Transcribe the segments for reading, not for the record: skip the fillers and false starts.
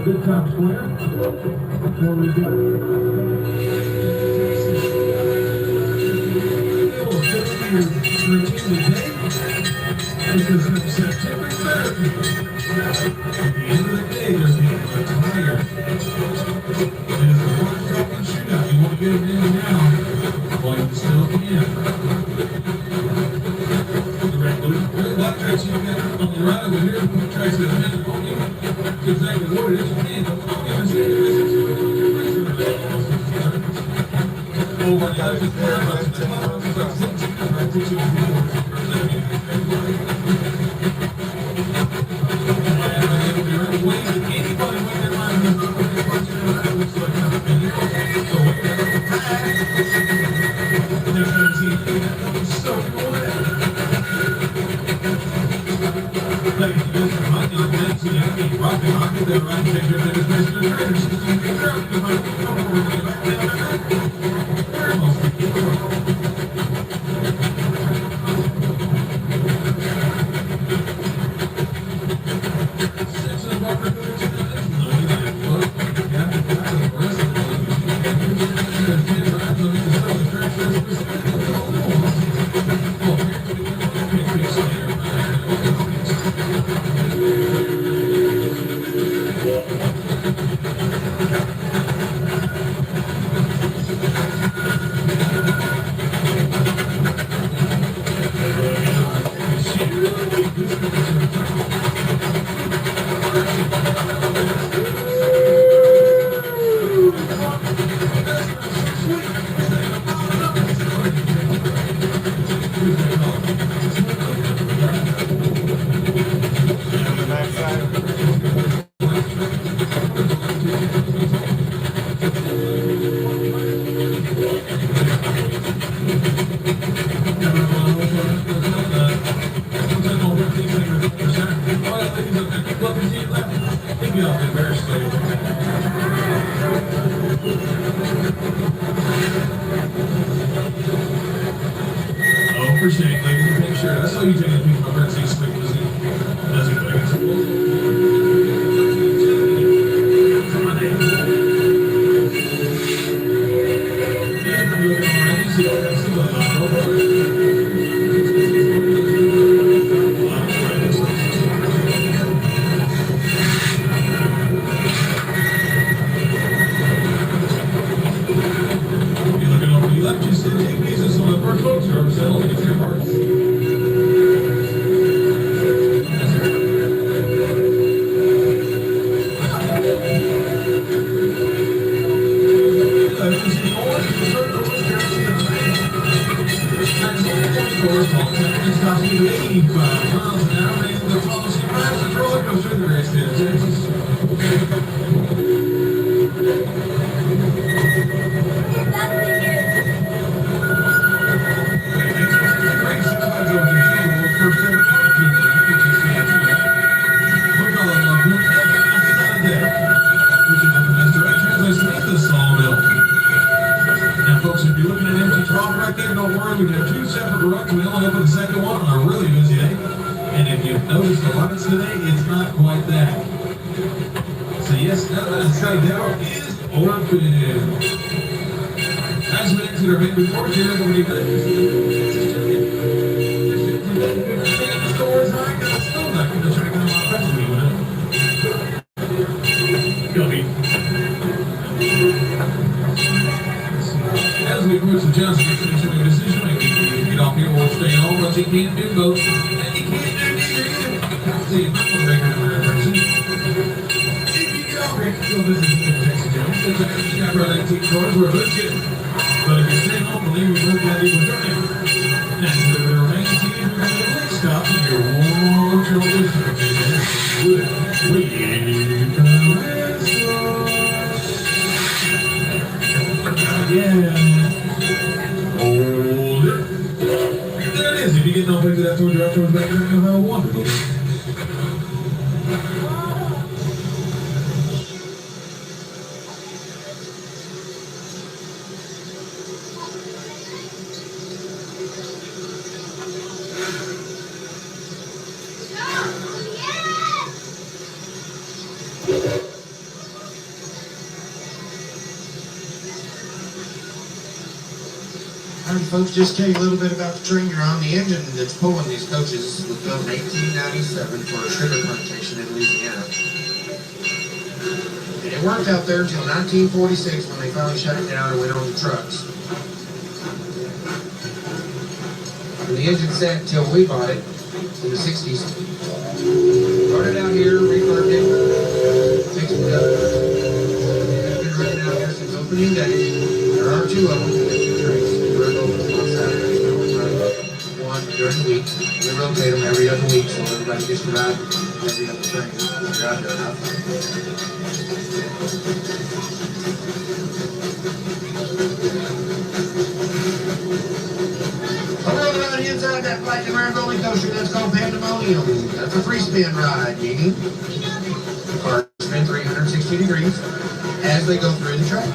Good time square. Before we go. This is September 3rd. At the end of the day, there's a tire. And it's a one-dropping shootout. You want to get it in now while you still can. The black tracks you got on the right over here, the tracks that are in the podium. It's exactly what it is. You can't appreciate it, ladies. Make sure. That's how you take it. People are saying stick with it. That's it. You're looking over the left, you see the take pieces on the first folks are selling if your parts. It's costing you 85 miles an hour, making the tallest fastest roller coaster in the great state of Texas. you notice the lights today, it's not quite that. So yes, that side door is open. As we exit our main report, you're going to be stores, I got still not going to check out my festival, you know. As we approach the Johnson continuing decision making, get off here or stay on, but you can't do both. And you can't do neither. See, I'm going to make a person. If you get off here, go visit the Texas Jones. It's a Chevrolet antique cars where it's good. But if you stay home, believe me, we're glad you will join you. And if it remains here, we're going to the next stop in your warm tradition. Yeah. Hold it. There it is. If you get no place to that towards your towards back, you know how wonderful. Alright folks, just tell you a little bit about the train you're on. The engine that's pulling these coaches was built in 1897 for a sugar plantation in Louisiana. And it worked out there until 1946 when they finally shut it down and went on to trucks. And the engine sat until we bought it in the 60s. Brought it out here, refurbed it, fixed it up. It's been running out here since opening day. There are two of them. One during the week. We rotate them every other week so everybody gets to ride every other train. They're out there now. Over around the inside that flight to Mary roller coaster, that's called Pandemonium. That's a free spin ride, meaning the cars spin 360 degrees as they go through the track.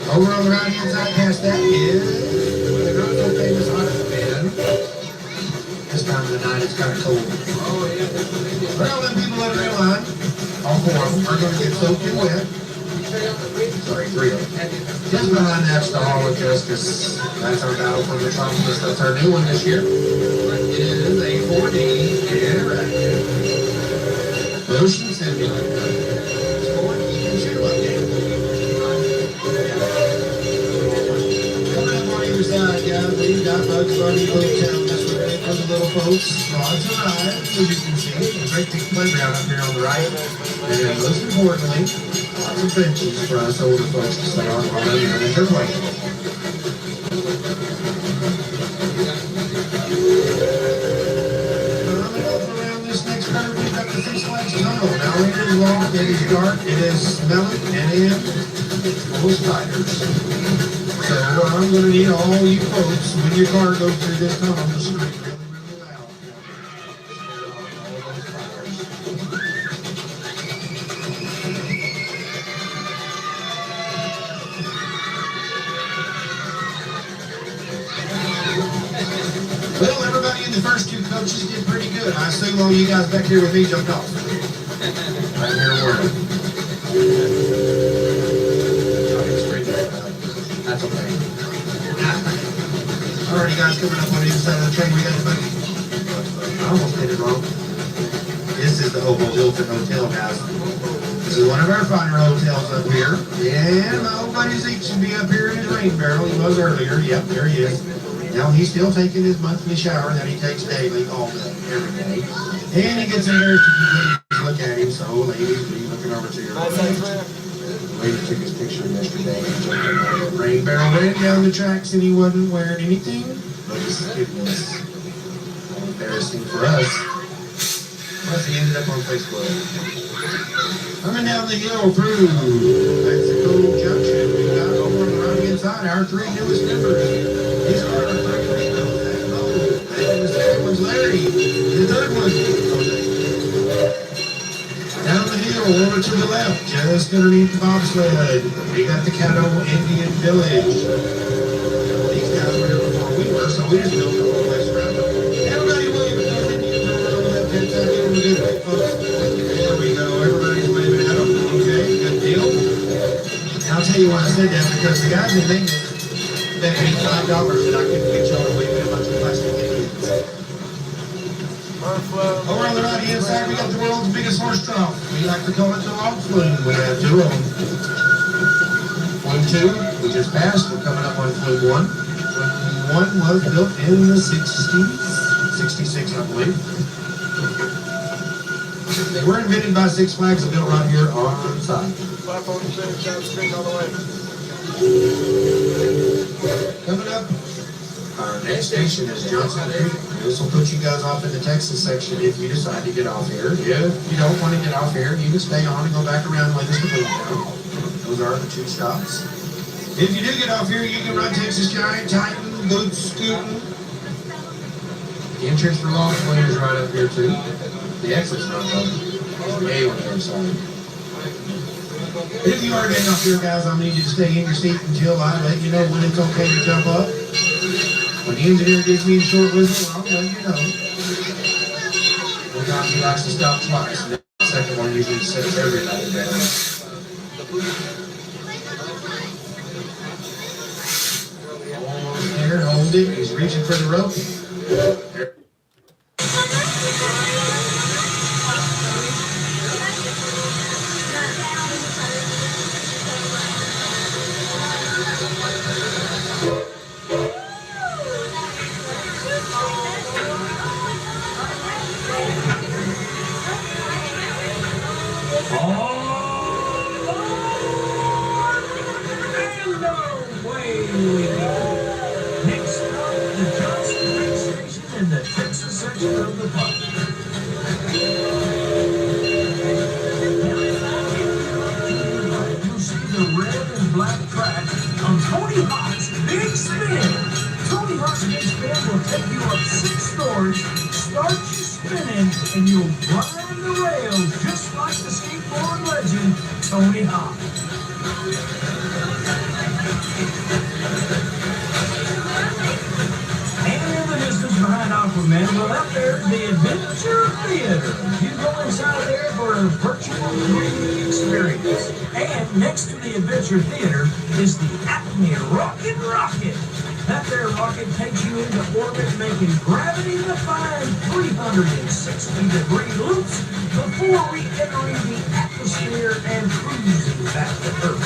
Over on the right-hand side past that is the not so famous hot spin. This time of the night it's kind of cold. Well, then people let it line. All four of them are going to get soaked and wet. Sorry, three of them. Just behind that's the Hall of Justice. That's our battle for the Metropolis. That's our new one this year. It is a 4D interactive motion simulator. It's 4D shoot-em-up game. Side, guys, we've got Bugs Bunny Hotel. That's what they for the little folks. Lots of rides, as you can see. A great big playground up here on the right. And then most importantly, lots of benches for us older folks to sit on while they're doing their play. Around this next curve, we've got the Six Flags Tunnel. Now it is long, it is dark, it is smelly, and it is full of spiders. So I'm going to need all you folks, when your car goes through this tunnel, to scream really, really loud. Well, everybody in the first two coaches did pretty good. I assume all you guys back here with me jumped off. Right here, word. That's okay. Alrighty guys, coming up on the inside of the train, we got the buggy. I almost did it wrong. This is the Hobo Hilton Hotel, guys. This is one of our finer hotels up here. And my old buddy Zeke should be up here in his rain barrel. He was earlier. Yep, there he is. Now he's still taking his monthly shower that he takes daily, all day, every day. And he gets embarrassed if you ladies look at him, so ladies, be looking over to your right. Lady took his picture yesterday and jumped in the rain barrel, ran down the tracks, and he wasn't wearing anything. But it was embarrassing for us. Plus, he ended up on Facebook. Coming down the hill through Mexico Junction, we got over on the right hand side our three newest members. These are our three members. And the second one's Larry. The third one, down the hill, over to the left, just underneath the bobsled, we got the Caddo Indian Village. These guys were here before we were, so we just built the whole place around them. Everybody will The guys that made it bet me $5 that I couldn't get y'all away with a bunch of plastic cans. Over on the right hand side, we got the world's biggest horse trough. We like to call it the log flume. We have two of them. Flume 2, we just passed. We're coming up on Flume 1. Flume 1 was built in the 60s, 66, I believe. They were invented by Six Flags and built right here on the side. Platform finish down the street all the way. Coming up, our next station is Johnson Creek. This will put you guys off in the Texas section if you decide to get off here. If you don't want to get off here, you can stay on and go back around Ladies to Boomtown. Those are the 2 stops. If you do get off here, you can run Texas Giant, Titan, Boots, Scootin'. The entrance for Long Flume is right up here too. The exit's not open. The A one there, sorry. If you are getting off here, guys, I'll need you to stay in your seat until I let you know when it's okay to jump up. When the engineer gives me a short whistle, I'll let you know. Sometimes he likes to stop twice, and the second one usually sets everybody down. Almost there, hold it. He's reaching for the rope. There. Next stop, the Johnson Creek Station in the Texas section of the park. You'll see the red and black track on Tony Hawk's Big Spin. Tony Hawk's Big Spin will take you up 6 stories, start you spinning, and you'll grind the rails just like the skateboard legend, Tony Hawk. Behind Aquaman, well, out there, the Adventure Theater. You go inside there for a virtual 3D experience. And next to the Adventure Theater is the Acme Rocket Rocket. That there rocket takes you into orbit, making gravity-defying 360-degree loops before re-entering the atmosphere and cruising back to Earth.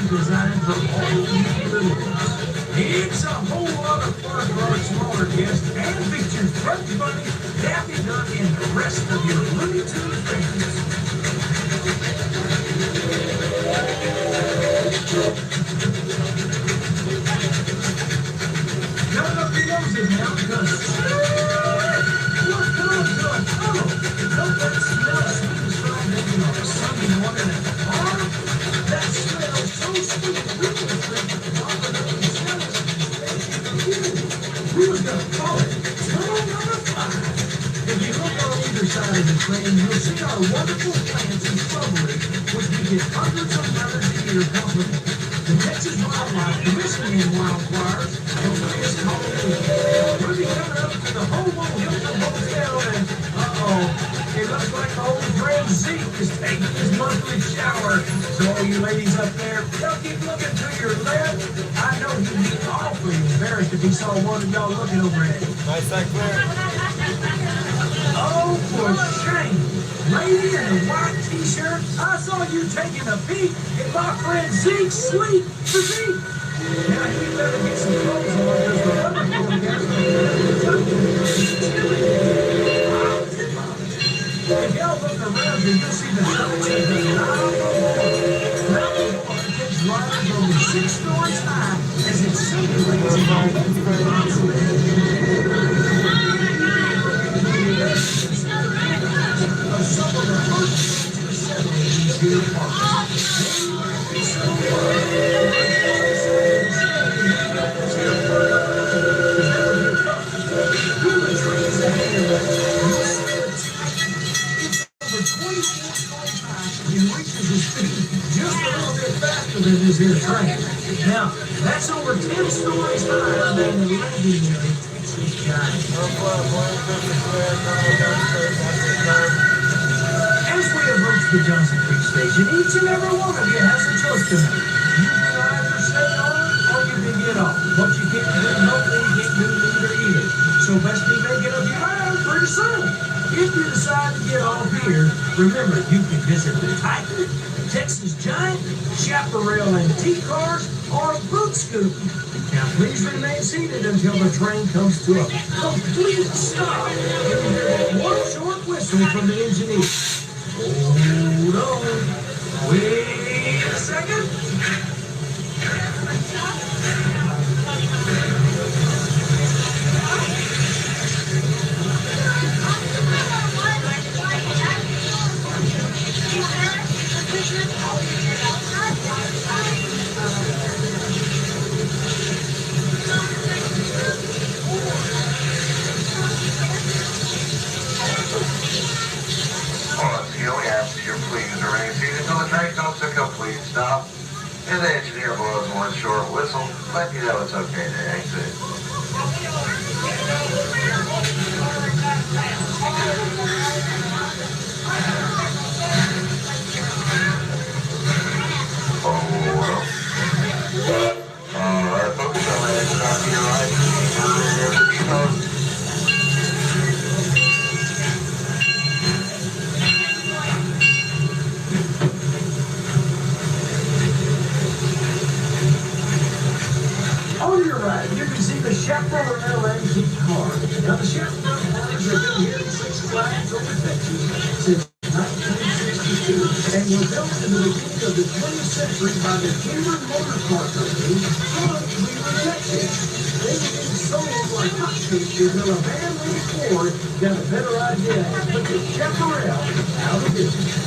Designed for all you little ones. It's a whole lot of fun for our smaller guests and features Bugs Bunny, Daffy Duck, and the rest of your Looney Tunes favorites. Coming up your noses now because we're coming to a tunnel. Don't that smell sweet and fried bacon on a Sunday morning at the park? That smells so sweet, we was gonna call it tunnel number 5. If you look on either side of the train, you'll see our wonderful plants and shrubbery, which we get hundreds of letters a year compliment. The Texas Wildlife Commission and Wildflowers will play us Halloween. We'll be coming up to the Hobo Hilton Hotel, and it looks like my old friend Zeke is taking his monthly shower. So all you ladies up there, don't keep looking to your left. I know he'd be awfully embarrassed if he saw one of y'all looking over at him. Nice and clear. Oh, for shame. Lady in the white t-shirt, I saw you taking a peek at my friend Zeke's sleep physique. Now you better get some clothes on because the weather's going down. If y'all look around here, you'll see the tracks of the Nile takes riders over 6 stories high as it simulates some of the first facilities here. is their train. Now, that's over 10 stories higher than the legendary Texas Giant. As we approach the Johnson Creek station, each and every one of you has a choice to make. You can either stay on or you can get off. But you can't do both and you can't do neither either. So best be making up your mind pretty soon. If you decide to get off here, remember you can visit the Titan, the Texas Giant, Chaparral Antique Cars, or Boot Scoop. Now please remain seated until the train comes to a complete stop. And you hear that one short whistle from the engineer. Hold on. Wait a second. Complete stop, and the engineer blows one short whistle, letting you know it's okay to exit. Alright folks, so exit off to your right. On your right, you can see the Chaparral Antique Car. Now, the Chaparral cars have been here in Six Flags over Texas since 1962 and were built in the beginning of the 20th century by the Timber Motor Car Company from Cleveland, Texas. They were being sold like hotcakes until a man named Ford got a better idea and put the Chaparral out of business.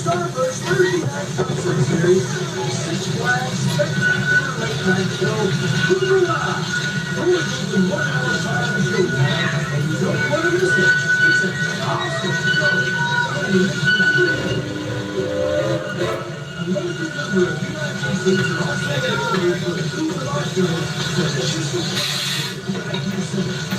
Starburst Thursday night concert series, Six Flags Spectacular Late Night Show, Hoover Live. Only gives 1 hour time to show you, and you don't want to miss it. It's an awesome show. And a limited number of VIP seats are also available for the Hoover Live show, so this is the VIP seats.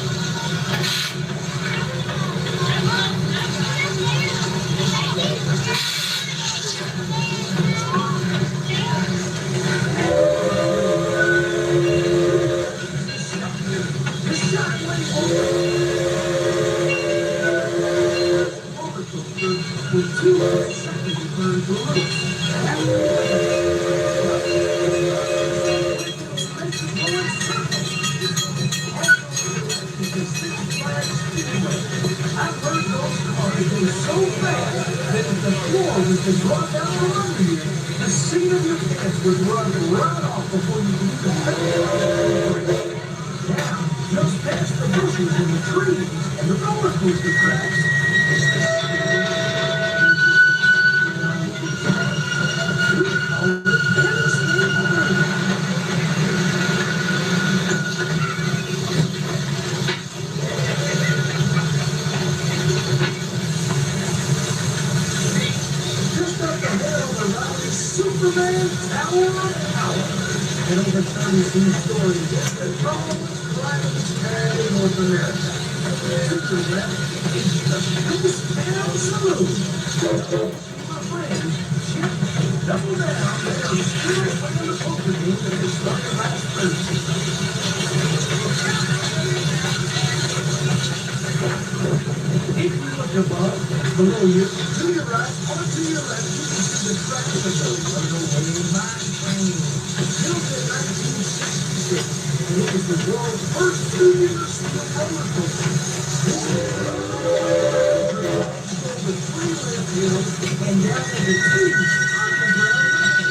With 2 seconds burned to loose. I've heard those cars go so fast that if the floor was to drop down from under you, the seat of your pants would run right off before you could even finish. Now, just past the bushes and the trees and the roller coaster tracks. Superman Tower of Power. And over 32 stories, the tallest flying pad in North America. Superman is the biggest town saloon. My friend, Chip, double down, they're still playing the poker game that they started last Thursday. If you look above, below you, to your right, or to your left, you can see the track of the runaway mine train. Built in 1966, and it was the world's first two-year roller coaster. Over 3 lift hills and down into 2 underground mountains.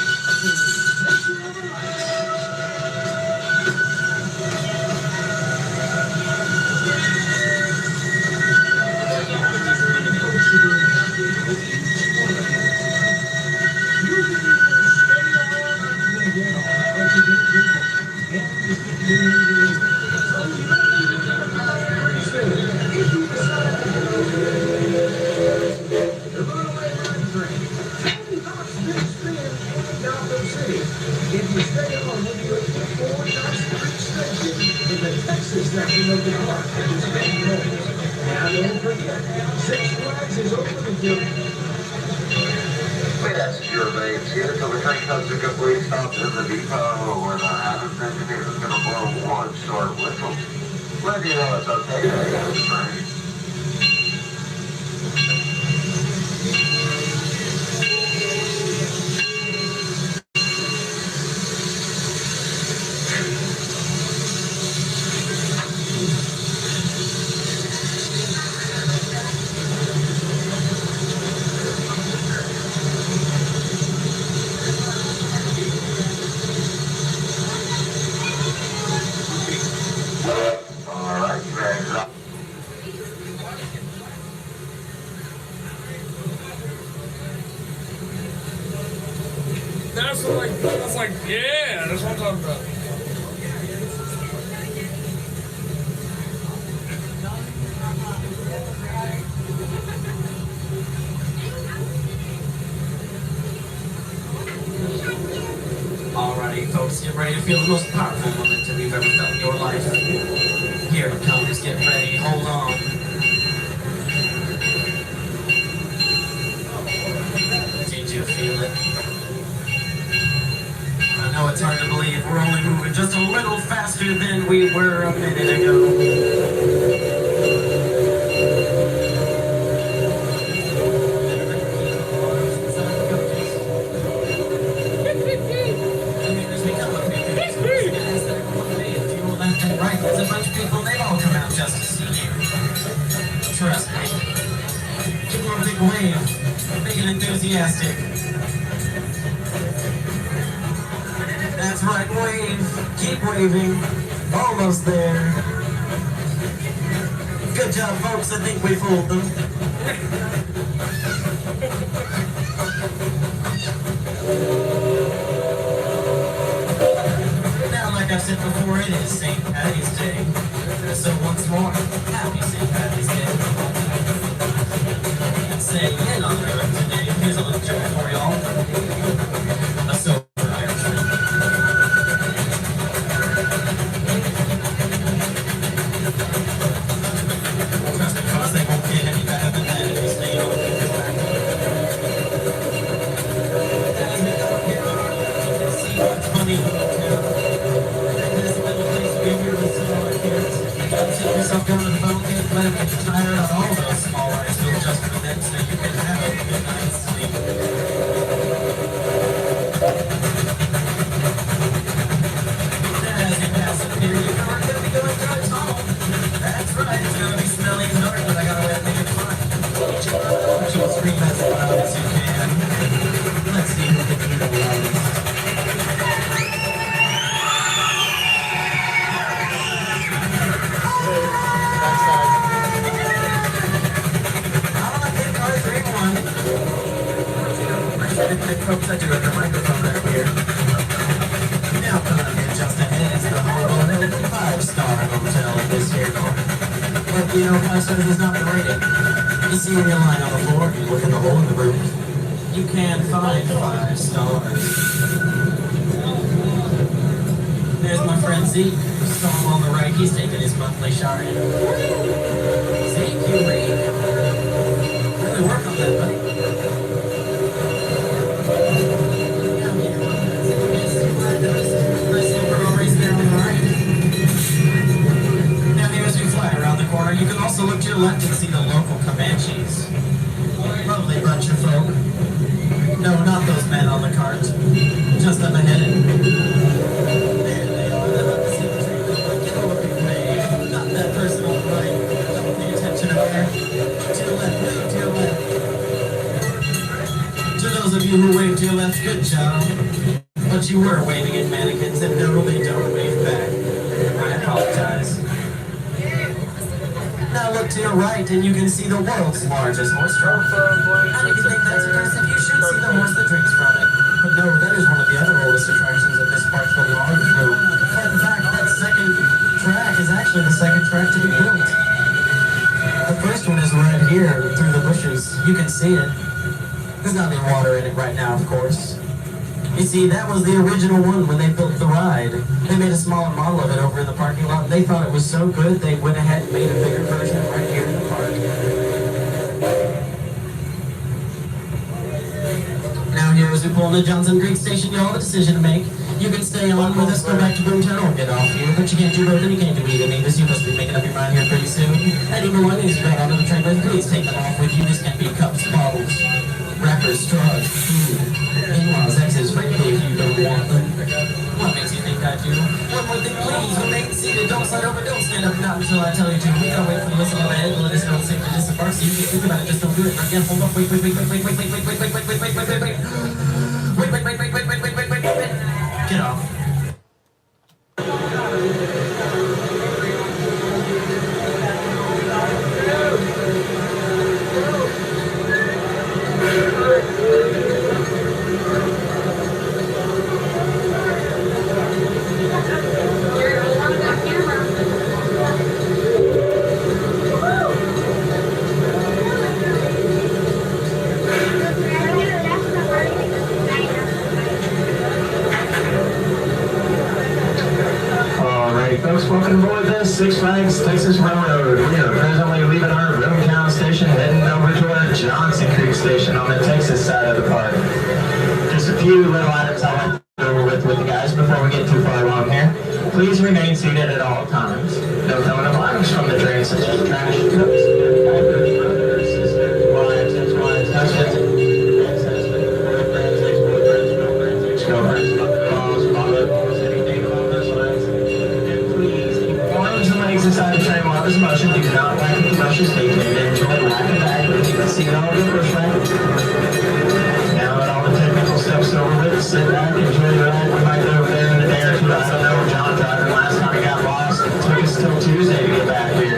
passenger bays. Here until the train comes to a complete stop in the depot where the Adams engineer is going to blow one short whistle. Let you know it's okay to get on the train. All right, bags up. That's like, yeah, that's what I'm talking about. Alrighty, folks, get ready to feel the most powerful momentum you've ever felt in your life. Here it comes, get ready, hold on. Did you feel it? I know it's hard to believe we're only moving just a little faster than we were a minute ago. Right, there's a bunch of people, they all come out just to see you. Trust me. Give them a big wave, big and enthusiastic. That's right, wave. Keep waving. Almost there. Good job, folks. I think we fooled them. Now, like I've said before, it is St. Patty's Day. So once more, happy St. Patty's Day. And saying in honor of today, here's a little joke for y'all. A sober Irishman. Trust me, folks, they won't get any better than that if you stay on the back. As we come here, you can see what's funny. Take yourself down to the boat, get glad that you're tired on all those small ice will just for that so you can have a good night's sleep. Then as you pass up here, you are going to be going through a tunnel. That's right, it's going to be smelly and dark, but I got a way to make it fun. You'll scream as loud as you can. Let's see who can do the loudest. Folks, I do have the microphone right here. Now coming in just ahead is the Hotel 5-star hotel in this here corner. But you know, 5 stars is not the rating. You see when you line on the floor, you look in the hole in the roof, you can find 5 stars. There's my friend Zeke. Saw him on the right, he's taking his monthly shower. Zeke, you read. Really work on that, buddy. Now here as we fly around the corner, you can also look to your left and see the local Comanches. Lovely bunch of folk. No, not those men on the cart. Just up ahead. There they are. They're about to see the tree. Get a look at me. Not that person on the right. Don't pay attention up there. To your left, wave to your left. To those of you who wave to your left, good job. But you were waving at mannequins, and no, they don't wave back. I apologize. Now look to your right, and you can see the world's largest horse trough. And if you think that's impressive, you should see the horse that drinks from it. But no, that is one of the other oldest attractions of this park, the Large Road. In fact, that second track is actually the second track to be built. The first one is right here, through the bushes. You can see it. There's not any water in it right now, of course. You see, that was the original one when they built the ride. They made a smaller model of it over in the parking lot, and they thought it was so good, they went ahead and made a bigger version right here in the park. Now here as we pull into Johnson Creek Station, you'll have a decision to make. You can stay on with us, go back to Boomtown, or get off here, but you can't do both and you can't do either. Nevis, you must be making up your mind here pretty soon. Any belongings you got onto the train with, please take them off with you. This can be cups, bottles, wrappers, straws, food, in-laws, exes, frankly, if you don't want them. What makes you think I do? One more thing, please, remain seated, don't slide over, don't stand up, not until I tell you to. We gotta wait for the whistle on the head to let us know it's safe to disembark, so you can think about it, just don't do it. Again, hold up, wait. Get off. Folks, welcome aboard this Six Flags Texas Railroad. We are presently leaving our Boomtown station, heading over to our Johnson Creek station on the Texas side of the park. Just a few little items I want to go over with the guys before we get too far along here. Please remain seated at all times. No throwing of items from the train, such as trash, cups, diapers, brothers, sisters, wives, ex-wives, husbands, ex-husbands, boyfriends, ex-boyfriends, girlfriends, ex-girlfriends, mother-in-laws, father-in-laws, anything along those lines. Inside the train while there's motion, do not lack the rushes taken and enjoy lack of backwards. You can see it all over the front. Now that all the technical stuff's over with, sit back, enjoy the ride. We might go over there in a day or two. I don't know. John driving last time he got lost. It took us till Tuesday to get back here.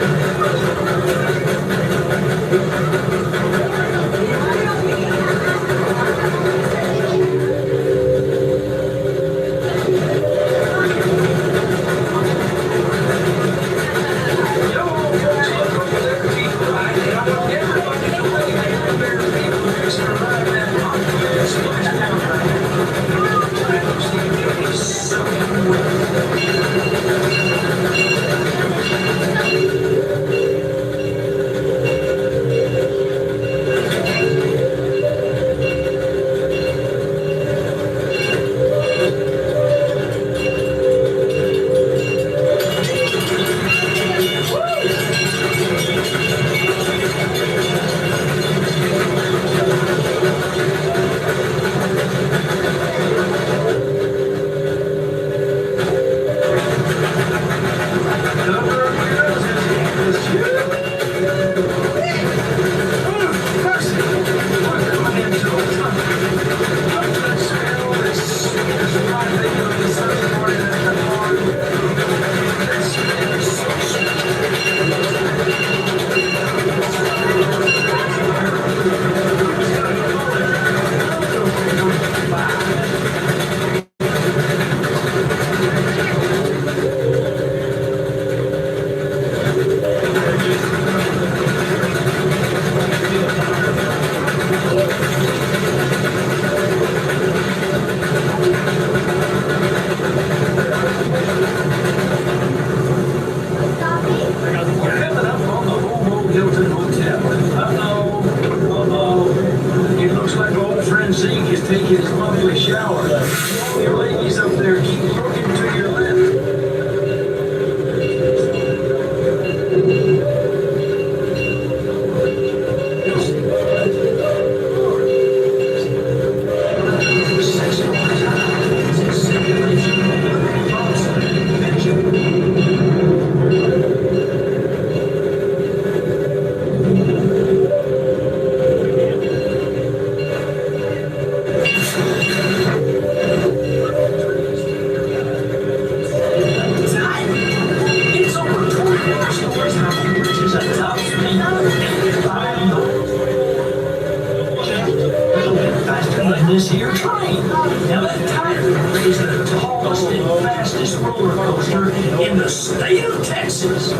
This here train. Now that tire is the tallest and fastest roller coaster in the state of Texas.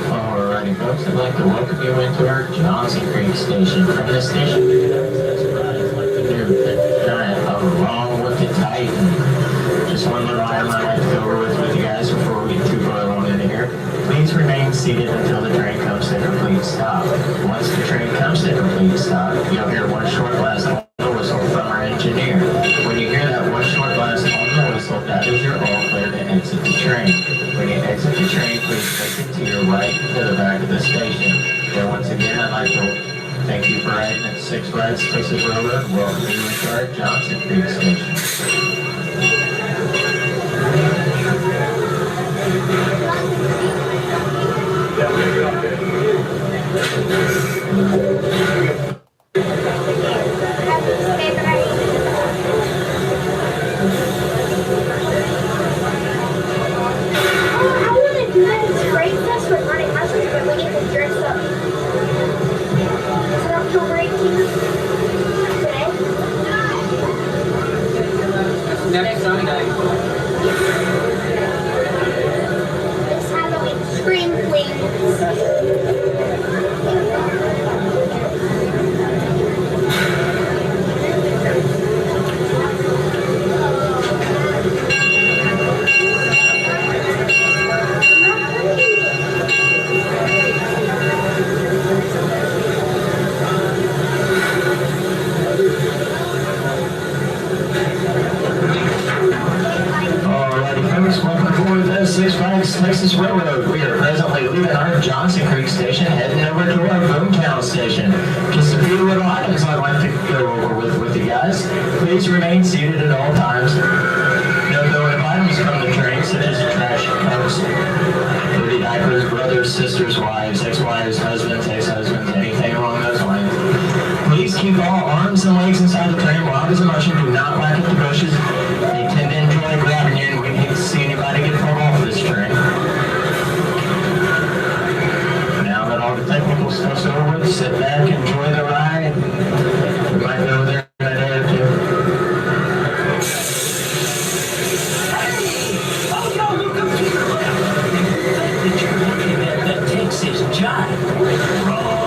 Alrighty folks, I'd like to welcome you into our Johnson Creek Station. From this station, we can access rides like the new giant along with the Titan. Just one little item I'd like to go over with you guys before we get too far along into here. Please remain seated until the train comes to a complete stop. Once the train comes to a complete stop, you'll hear one short blast on the whistle from our engineer. When you hear that one short blast on the whistle, that is your all clear to exit the train. When you exit the train, please exit to your right to the back of the station. And once again, I'd like to thank you for riding at 6 Flags Texas Railroad. Welcome you to our Johnson Creek Station. Next Sunday. This Halloween scream Six Flags Texas Railroad. We are presently leaving our Johnson Creek station, heading over to our Boomtown station. Just a few little items I'd like to go over with you guys. Please remain seated at all times. No throwing of items from the train, such as trash cups, dirty diapers, brothers, sisters, wives, ex-wives, husbands, ex-husbands, anything along those lines. Please keep all arms and legs inside the train while it is in motion. Do not whack at the bushes. They tend to enjoy grabbing you, and we hate to see anybody get pulled off this train. Now that all the technical stuff's over with, sit back, enjoy the ride. We might go there in a day or two. Hey! Oh, y'all look up to your left. That you're looking at that Texas giant. Wrong.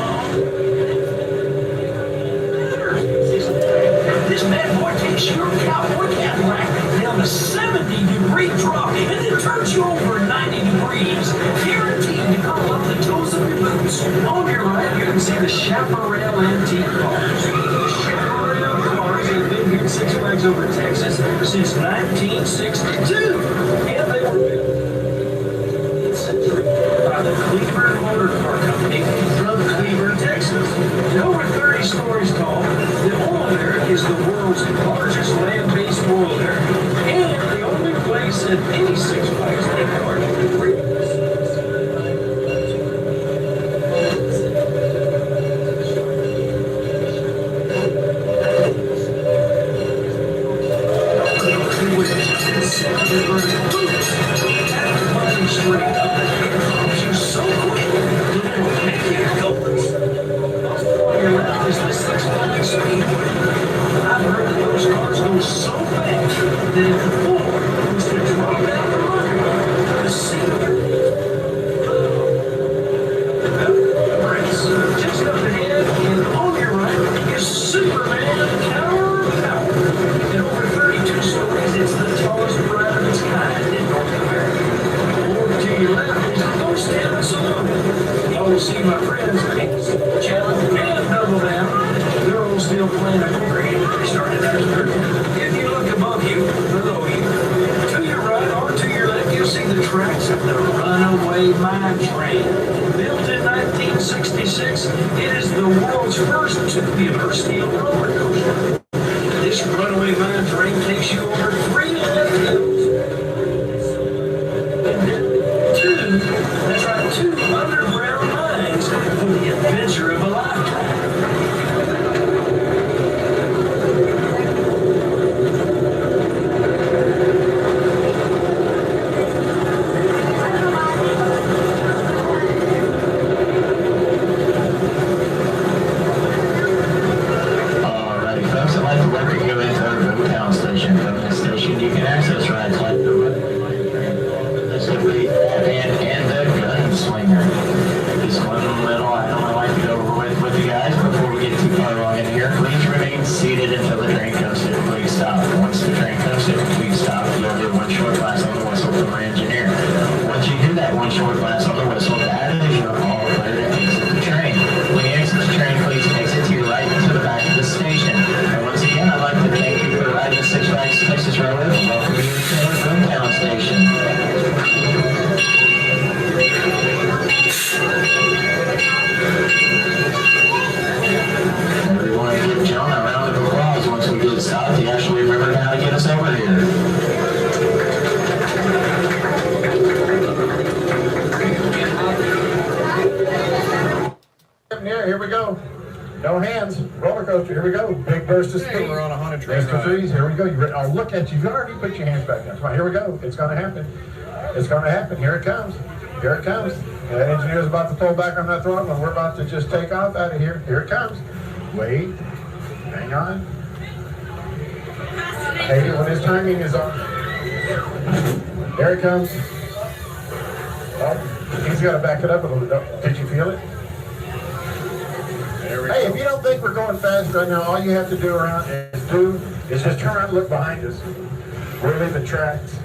This bad boy takes your cowboy Cadillac down a 70-degree drop and then turns you over 90 degrees. Guaranteed to curl up the toes of your boots. On your right, you can see the Chaparral antique cars. The Chaparral cars have been here at Six Flags Over Texas since 1962. And they were built by the Cleburne Motor Car Company from Cleburne, Texas. And over 30 stories tall, the oil derrick is the world's largest land-based oil derrick, and the only place at any Six Flags theme park where see my friends, Challenge and Double Down. They're all still playing accordion. They started out there. If you look above you, below you, to your right or to your left, you'll see the tracks of the Runaway Mine Train. Built in 1966, it is the world's first tubular steel roller coaster. This Runaway Mine Train takes you over 3.5 hills. Two underground mines for the adventure of a lifetime. Alrighty, folks, I'd like to welcome you into our Boomtown station. From this station, we go. No hands. Roller coaster. Here we go. Big burst of speed. We're on a haunted train Burst of ride. freeze. Here we go. Oh, look at you. You already put your hands back down. Come on. Here we go. It's going to happen. It's going to happen. Here it comes. Here it comes. That engineer's about to pull back on that throttle, and we're about to just take off out of here. Here it comes. Wait. Hang on. Hate it when his timing is on. There it comes. Oh, he's got to back it up a little bit. Did you feel it? Hey, if you don't think we're going fast right now, all you have to do is just turn around and look behind us. We're leaving tracks.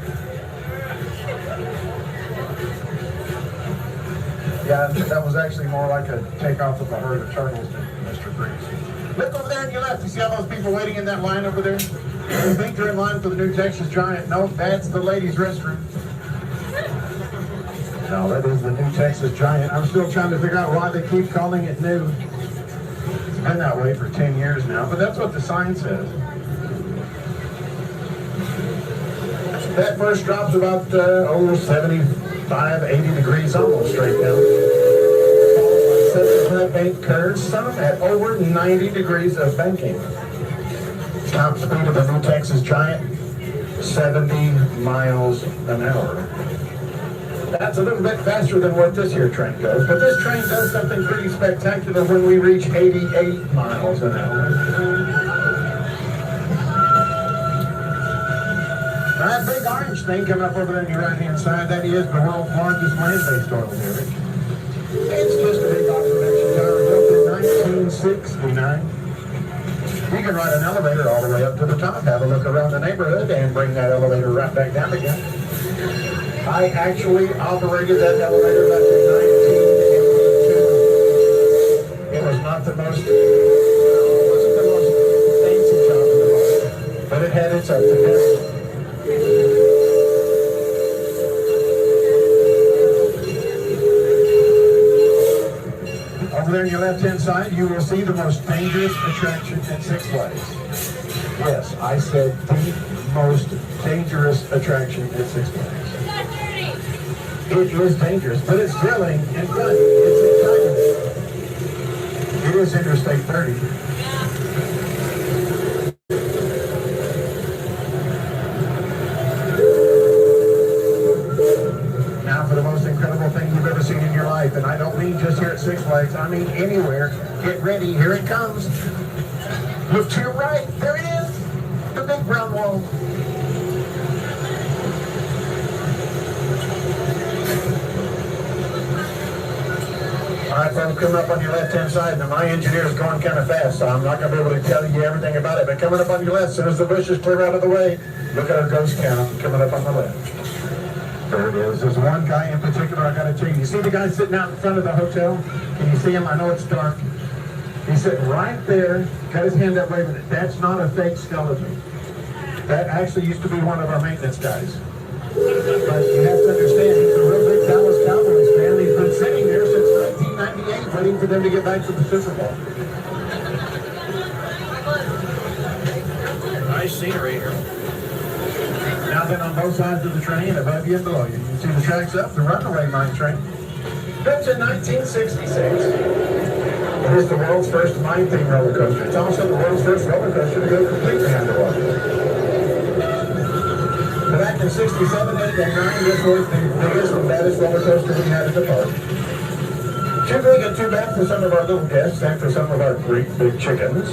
Yeah, that was actually more like a takeoff of a herd of turtles than Mr. Freeze. Look over there on your left. You see all those people waiting in that line over there? You think they're in line for the new Texas Giant? No, that's the ladies' restroom. No, that is the new Texas Giant. I'm still trying to figure out why they keep calling it new. It's been that way for 10 years now, but that's what the sign says. That first drop's about 75, 80 degrees, almost straight down. 7 bank curves, some at over 90 degrees of banking. Top speed of the new Texas Giant, 70 miles an hour. That's a little bit faster than what this here train goes, but this train does something pretty spectacular when we reach 88 miles an hour. That big orange thing coming up over there on your right-hand side, that is the world's largest land-based oil derrick. It's just a big observation tower built in 1969. You can ride an elevator all the way up to the top, have a look around the neighborhood, and bring that elevator right back down again. I actually operated that elevator back in 1982. It was not the most, it wasn't the most fancy job in the world, but it had its ups and downs. Over there on your left-hand side, you will see the most dangerous attraction at Six Flags. Yes, I said the most dangerous attraction at Six Flags. It is dangerous, but it's thrilling and fun. It's exciting. It is Interstate 30. Now for the most incredible thing you've ever seen in your life, and I don't mean just here at Six Flags, I mean anywhere. Get ready, here it comes. Look to your right, there it is, the big brown wall. All right, folks, coming up on your left-hand side. Now, my engineer is going kind of fast, so I'm not going to be able to tell you everything about it. But coming up on your left, as soon as the bushes clear out of the way, look at our ghost count coming up on the left. There it is. There's one guy in particular I got to tell you. You see the guy sitting out in front of the hotel? Can you see him? I know it's dark. He's sitting right there, got his hand up waving it. That's not a fake skeleton. That actually used to be one of our maintenance guys. But you have to understand, he's a real big Dallas Cowboys fan. He's been sitting there since 1998, waiting for them to get back to the Super Bowl. Nice scenery here. Now then, on both sides of the train, above you and below you, you can see the tracks up, the runaway mine train. Built in 1966. It is the world's first mine-themed roller coaster. It's also the world's first roller coaster to go completely underwater. Back in 67, 8, and 9, this was the biggest and baddest roller coaster we had at the park. Too big and too bad for some of our little guests and for some of our great big chickens.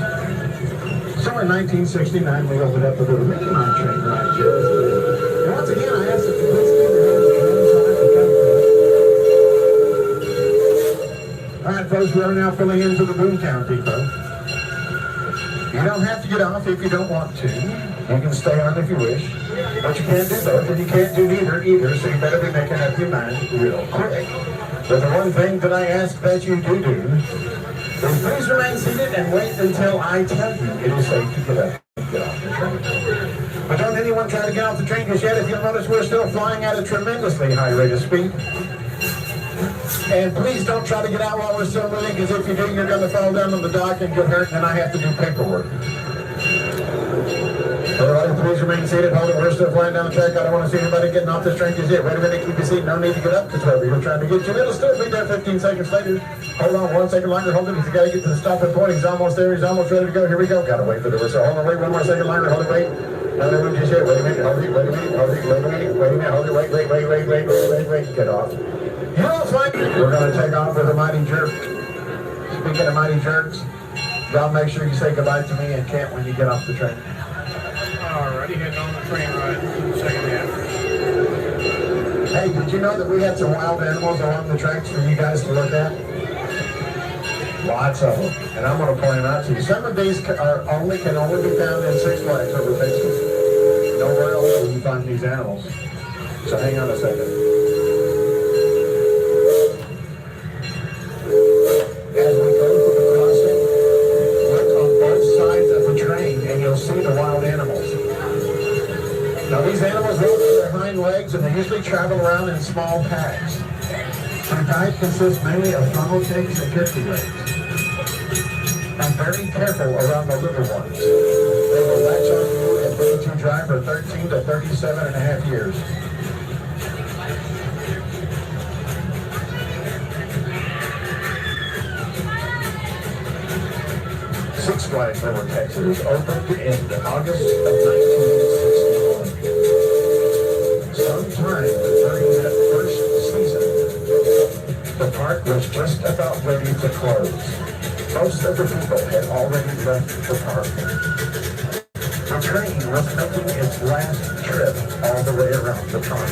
So in 1969, we opened up a little mini mine train ride. And once again, I asked that you please keep your hands on the all right, folks, we are now filling into the Boomtown Depot. You don't have to get off if you don't want to. You can stay on if you wish. But you can't do both, and you can't do neither either, so you better be making up your mind real quick. But the one thing that I ask that you do is please remain seated and wait until I tell you it is safe to get up and get off the train. But don't anyone try to get off the train just yet. If you'll notice, we're still flying at a tremendously high rate of speed. And please don't try to get out while we're still moving, because if you do, you're going to fall down on the dock and get hurt, and then I have to do paperwork. Everybody, please remain seated. Hold it. We're still flying down the track. I don't want to see anybody getting off this train just yet. Wait a minute. Keep your seat. No need to get up because wherever you're trying to get to, it'll still be there 15 seconds later. Hold on 1 second longer. Hold it. He's got to get to the stopping point. He's almost there. He's almost ready to go. Here we go. Got to wait for the whistle. Hold on. Wait 1 more second longer. Hold it. Wait. No, no, just yet. Wait a minute. Hold it. Wait a minute. Hold it. Wait a minute. Wait a minute. Hold it. Wait. Get off. You're all fine. We're going to take off with a mighty jerk. Speaking of mighty jerks, y'all make sure you say goodbye to me and Kent when you get off the train. Alrighty, heading on the train ride in the second half. Hey, did you know that we had some wild animals along the tracks for you guys to look at? Lots of them. And I'm going to point them out to you. Some of these can only be found in Six Flags over Texas. Nowhere else will you find these animals. So hang on a second. As we go through the crossing, look on both sides of the train and you'll see the wild animals. Now these animals walk with their hind legs and they usually travel around in small packs. Their diet consists mainly of funnel cakes and turkey legs. And very careful around the little ones. They will latch on to you and lead you dry for 13 to 37 and a half years. Six Flags over Texas opened in August of 1961. Sometime during that first season, the park was just about ready to close. Most of the people had already left the park. The train was making its last trip all the way around the park.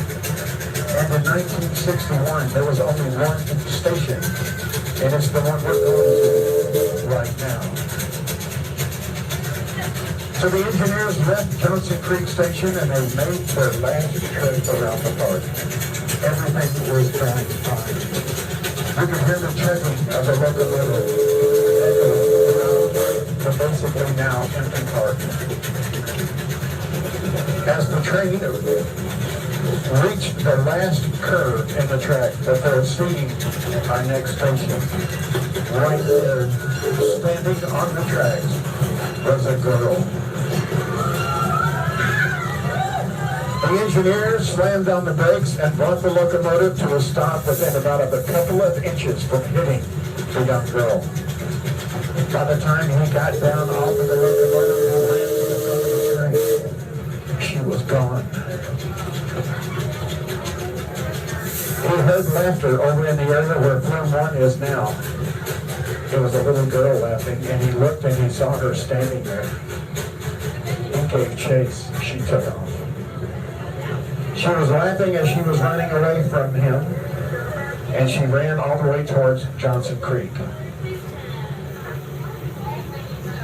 And in 1961, there was only one station, and it's the one we're going to right now. So the engineers left Johnson Creek Station and they made their last trip around the park. Everything was going fine. You could hear the chugging of the locomotive echoing around the basically now empty park. As the train reached the last curve in the track before seeing our next station, right there, standing on the tracks, was a girl. The engineers slammed on the brakes and brought the locomotive to a stop within about a couple of inches from hitting the young girl. By the time he got down off of the locomotive and ran to the front of the train, she was gone. He heard laughter over in the area where Firm 1 is now. There was a little girl laughing, and he looked and he saw her standing there. He gave chase. She took off. She was laughing as she was running away from him, and she ran all the way towards Johnson Creek.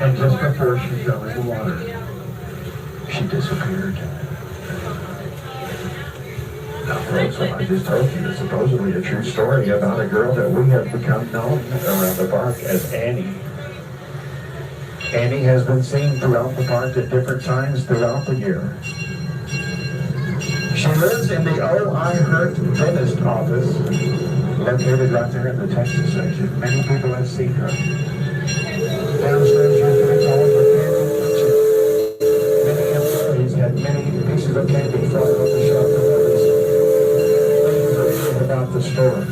And just before she fell in the water, she disappeared. Now, folks, what I just told you is supposedly a true story about a girl that we have become known around the park as Annie. Annie has been seen throughout the park at different times throughout the year. She lives in the Oh I Hurt dentist office, located right there in the Texas section. Many people have seen her. Downstairs, she drinks all of her candy. Many employees had many pieces of candy fly on the shelf of things about the store.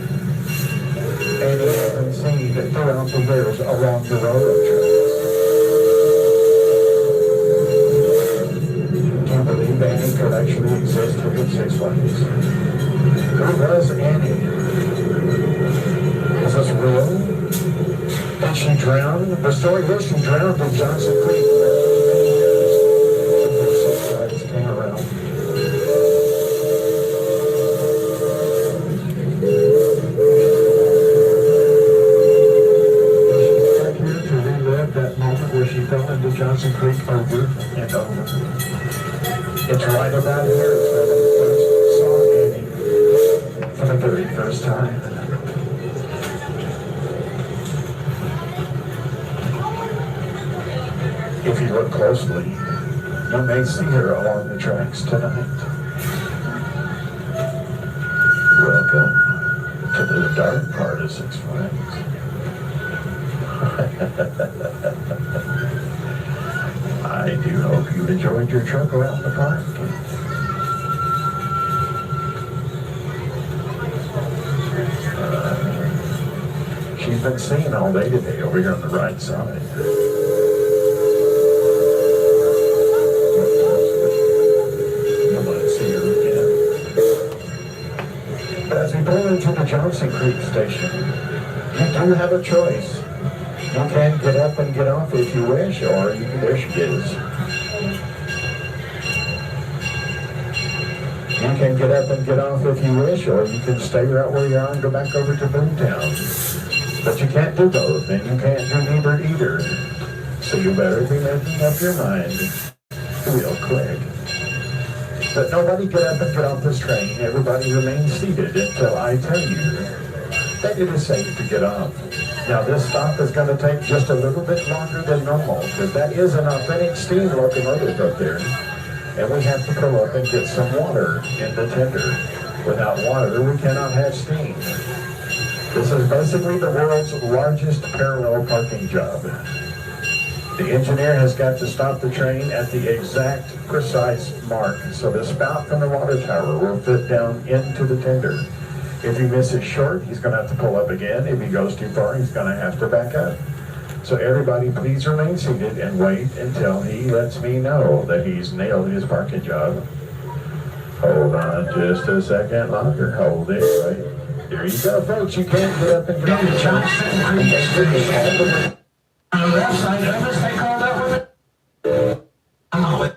And it has been seen throughout the years along the railroad tracks. Annie could actually exist within Six Flags. Who was Annie? Was this real? Did she drown? The story is she drowned in Johnson Creek before Six Flags came around. She's back here to relive that moment where she fell into Johnson Creek over and over. It's right about here where they first saw Annie for the very first time. If you look closely, you may see her along the tracks tonight. Welcome to the dark part of Six Flags. I do hope you enjoyed your trip around the park. She's been seen all day today over here on the right side. Come on, see her again. As we pull into the Johnson Creek station, you do have a choice. You can get up and get off if you wish, or you can, there she is. You can get up and get off if you wish, or you can stay right where you are and go back over to Boomtown. But you can't do both, and you can't do neither either. So you better be making up your mind real quick. But nobody get up and get off this train. Everybody remain seated until I tell you that it is safe to get off. Now this stop is going to take just a little bit longer than normal, because that is an authentic steam locomotive up there. And we have to pull up and get some water in the tender. Without water, we cannot have steam. This is basically the world's largest parallel parking job. The engineer has got to stop the train at the exact precise mark, so the spout from the water tower will fit down into the tender. If he misses short, he's going to have to pull up again. If he goes too far, he's going to have to back up. So everybody please remain seated and wait until he lets me know that he's nailed his parking job. Hold on just a second longer. Hold it right. There you go, folks. You can't get up and get on the Johnson Creek station. On the left side of us, they call that one. Oh,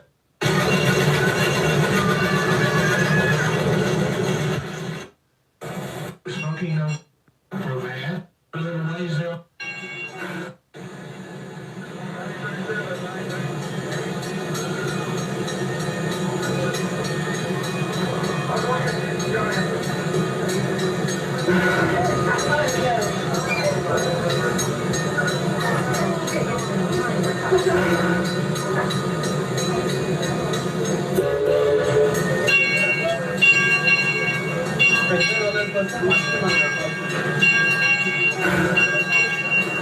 smoking no man. A little lazy.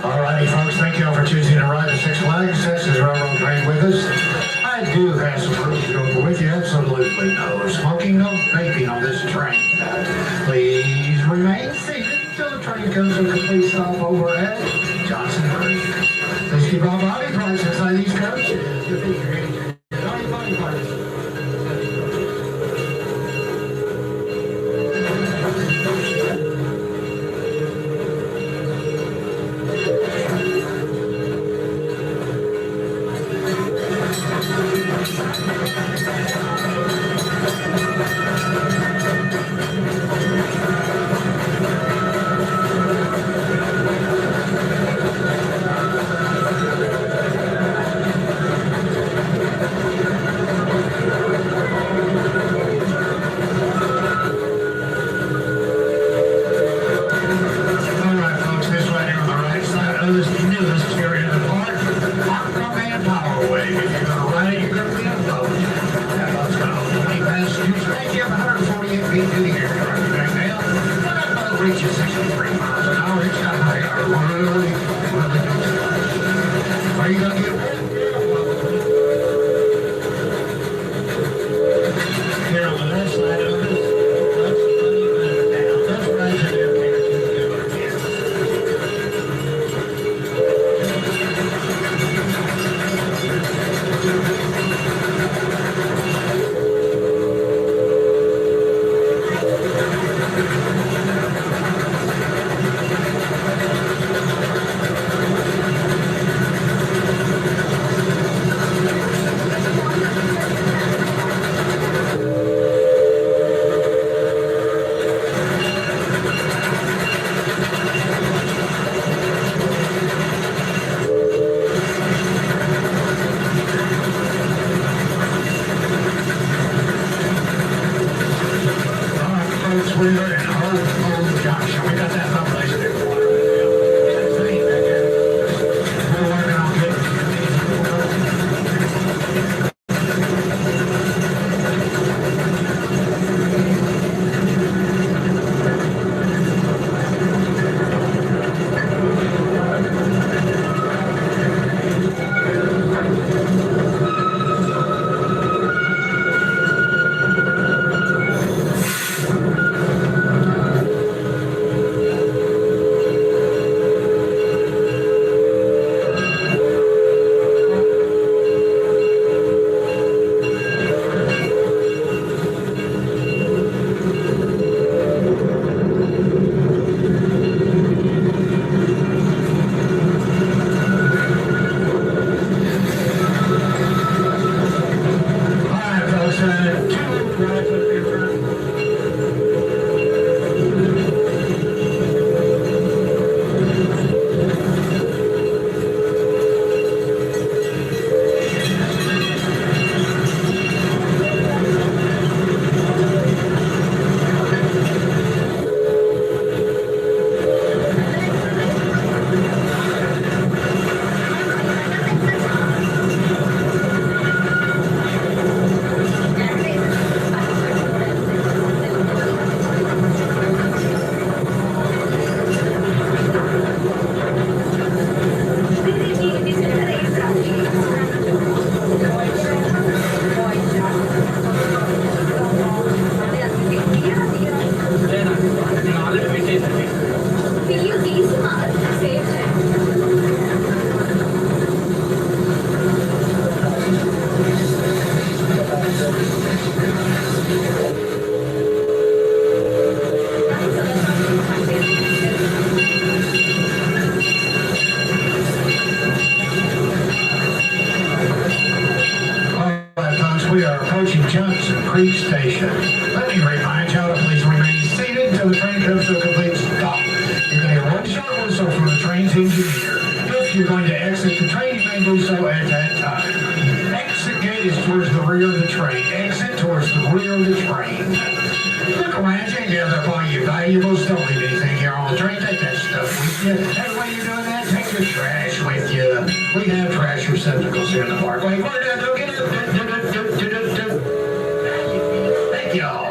Alrighty, folks, thank you all for choosing to ride the Six Flags Texas Railroad train with us. I do have some rules to go over with you. Absolutely no smoking, no vaping on this train. Please remain seated until the train comes to a complete stop over at Johnson Creek. Please keep all body parts inside these coaches. All your body parts. Johnson Creek Station. Let me remind y'all to please remain seated until the train comes to a complete stop. You can hear one short whistle from the train's engineer. If you're going to exit the train, you may do so at that time. Exit gate is towards the rear of the train. Exit towards the rear of the train. Look around you and gather up all your valuables. Don't leave anything here on the train. Take that stuff with you. And while you're doing that, take your trash with you. We have trash receptacles here in the parkway. We're done looking at Thank y'all.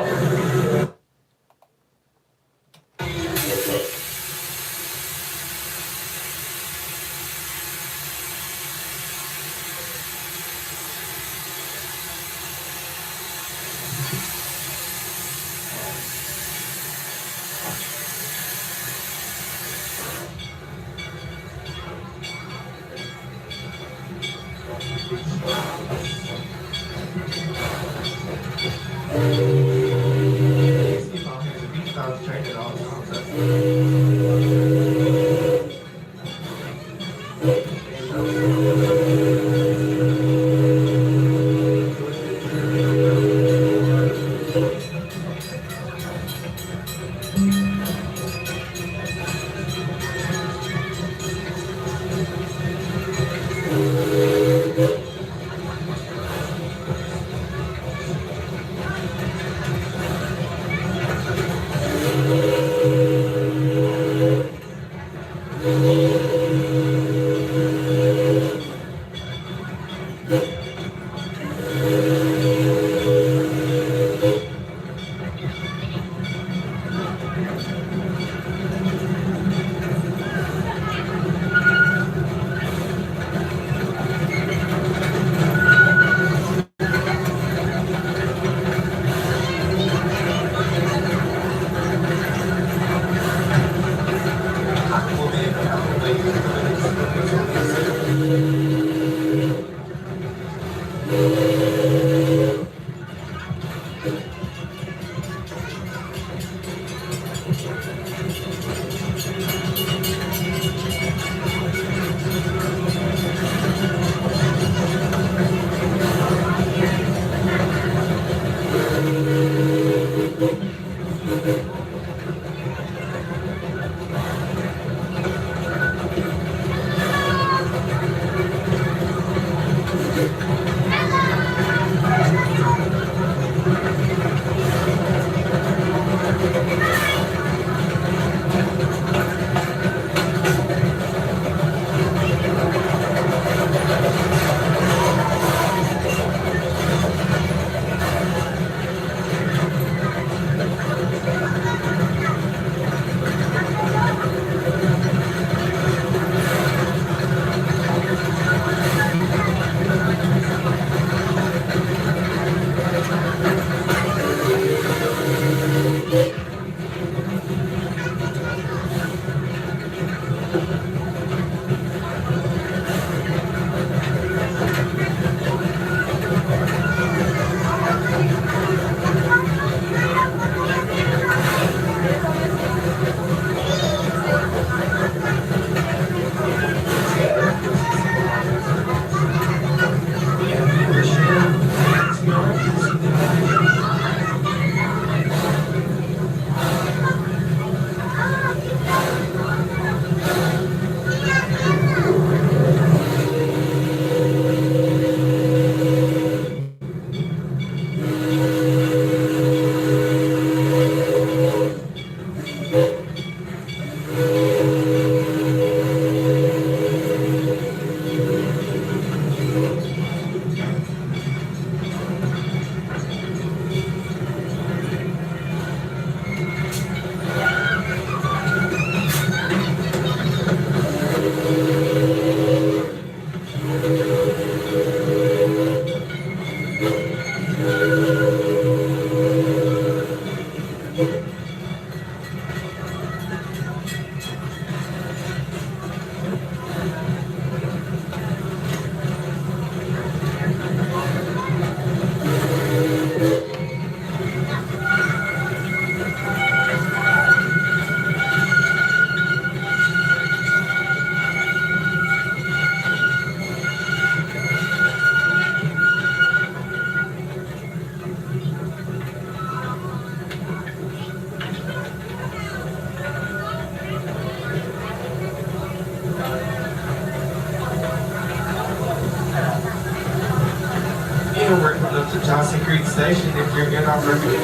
and we're coming up to Johnson Creek Station. If you're in our recommend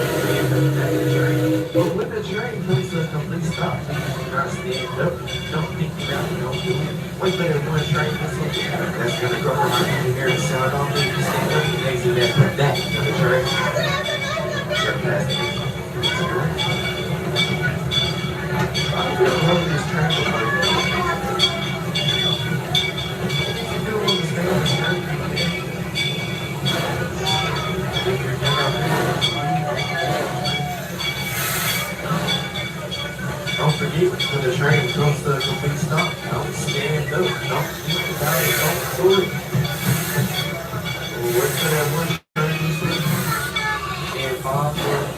but when the train comes to a complete stop, do not stand up, don't think about it, don't do it. Wait for that one train whistle. That's gonna go from our engineer and sound off. If you stand up, you exit that from that to the train. You're past it. I feel love this train before. You do want to stay on the train. Don't forget, when the train comes to a complete stop, don't stand up, don't think about it, don't do it. We'll wait for that one train to sleep. And 5, 5.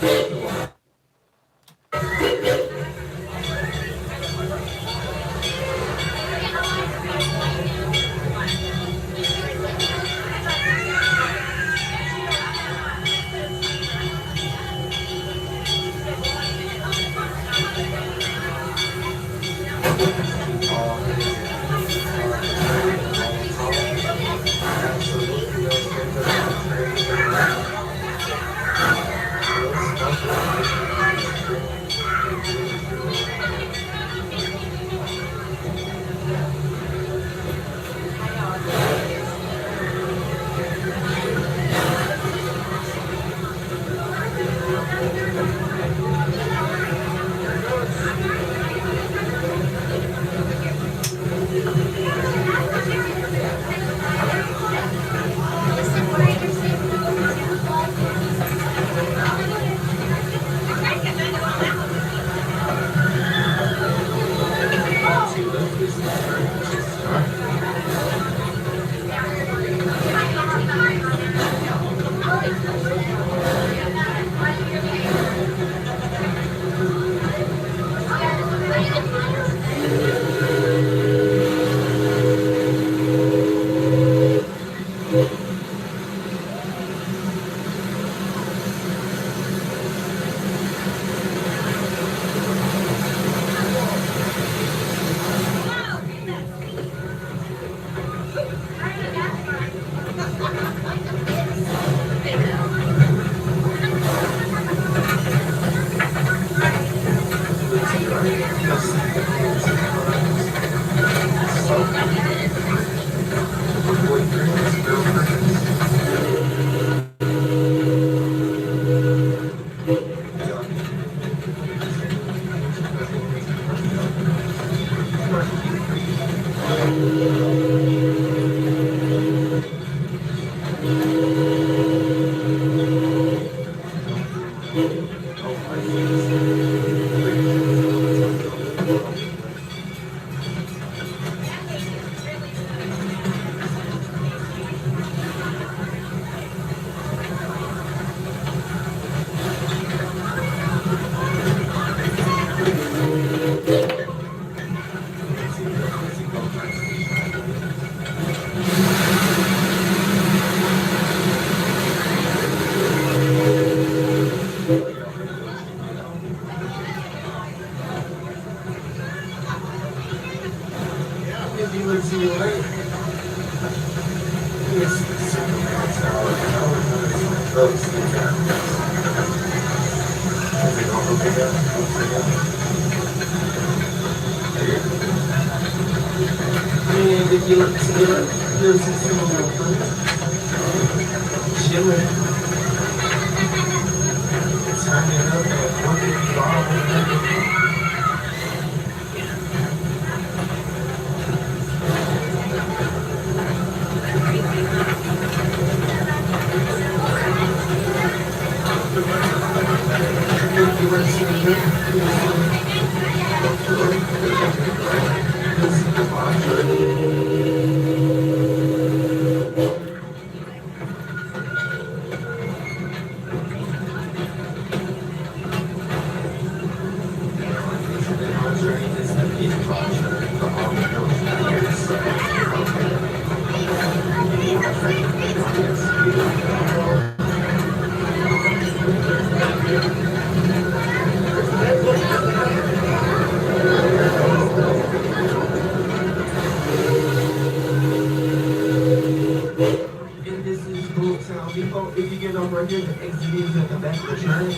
get on right here, the exit is at the back of the train.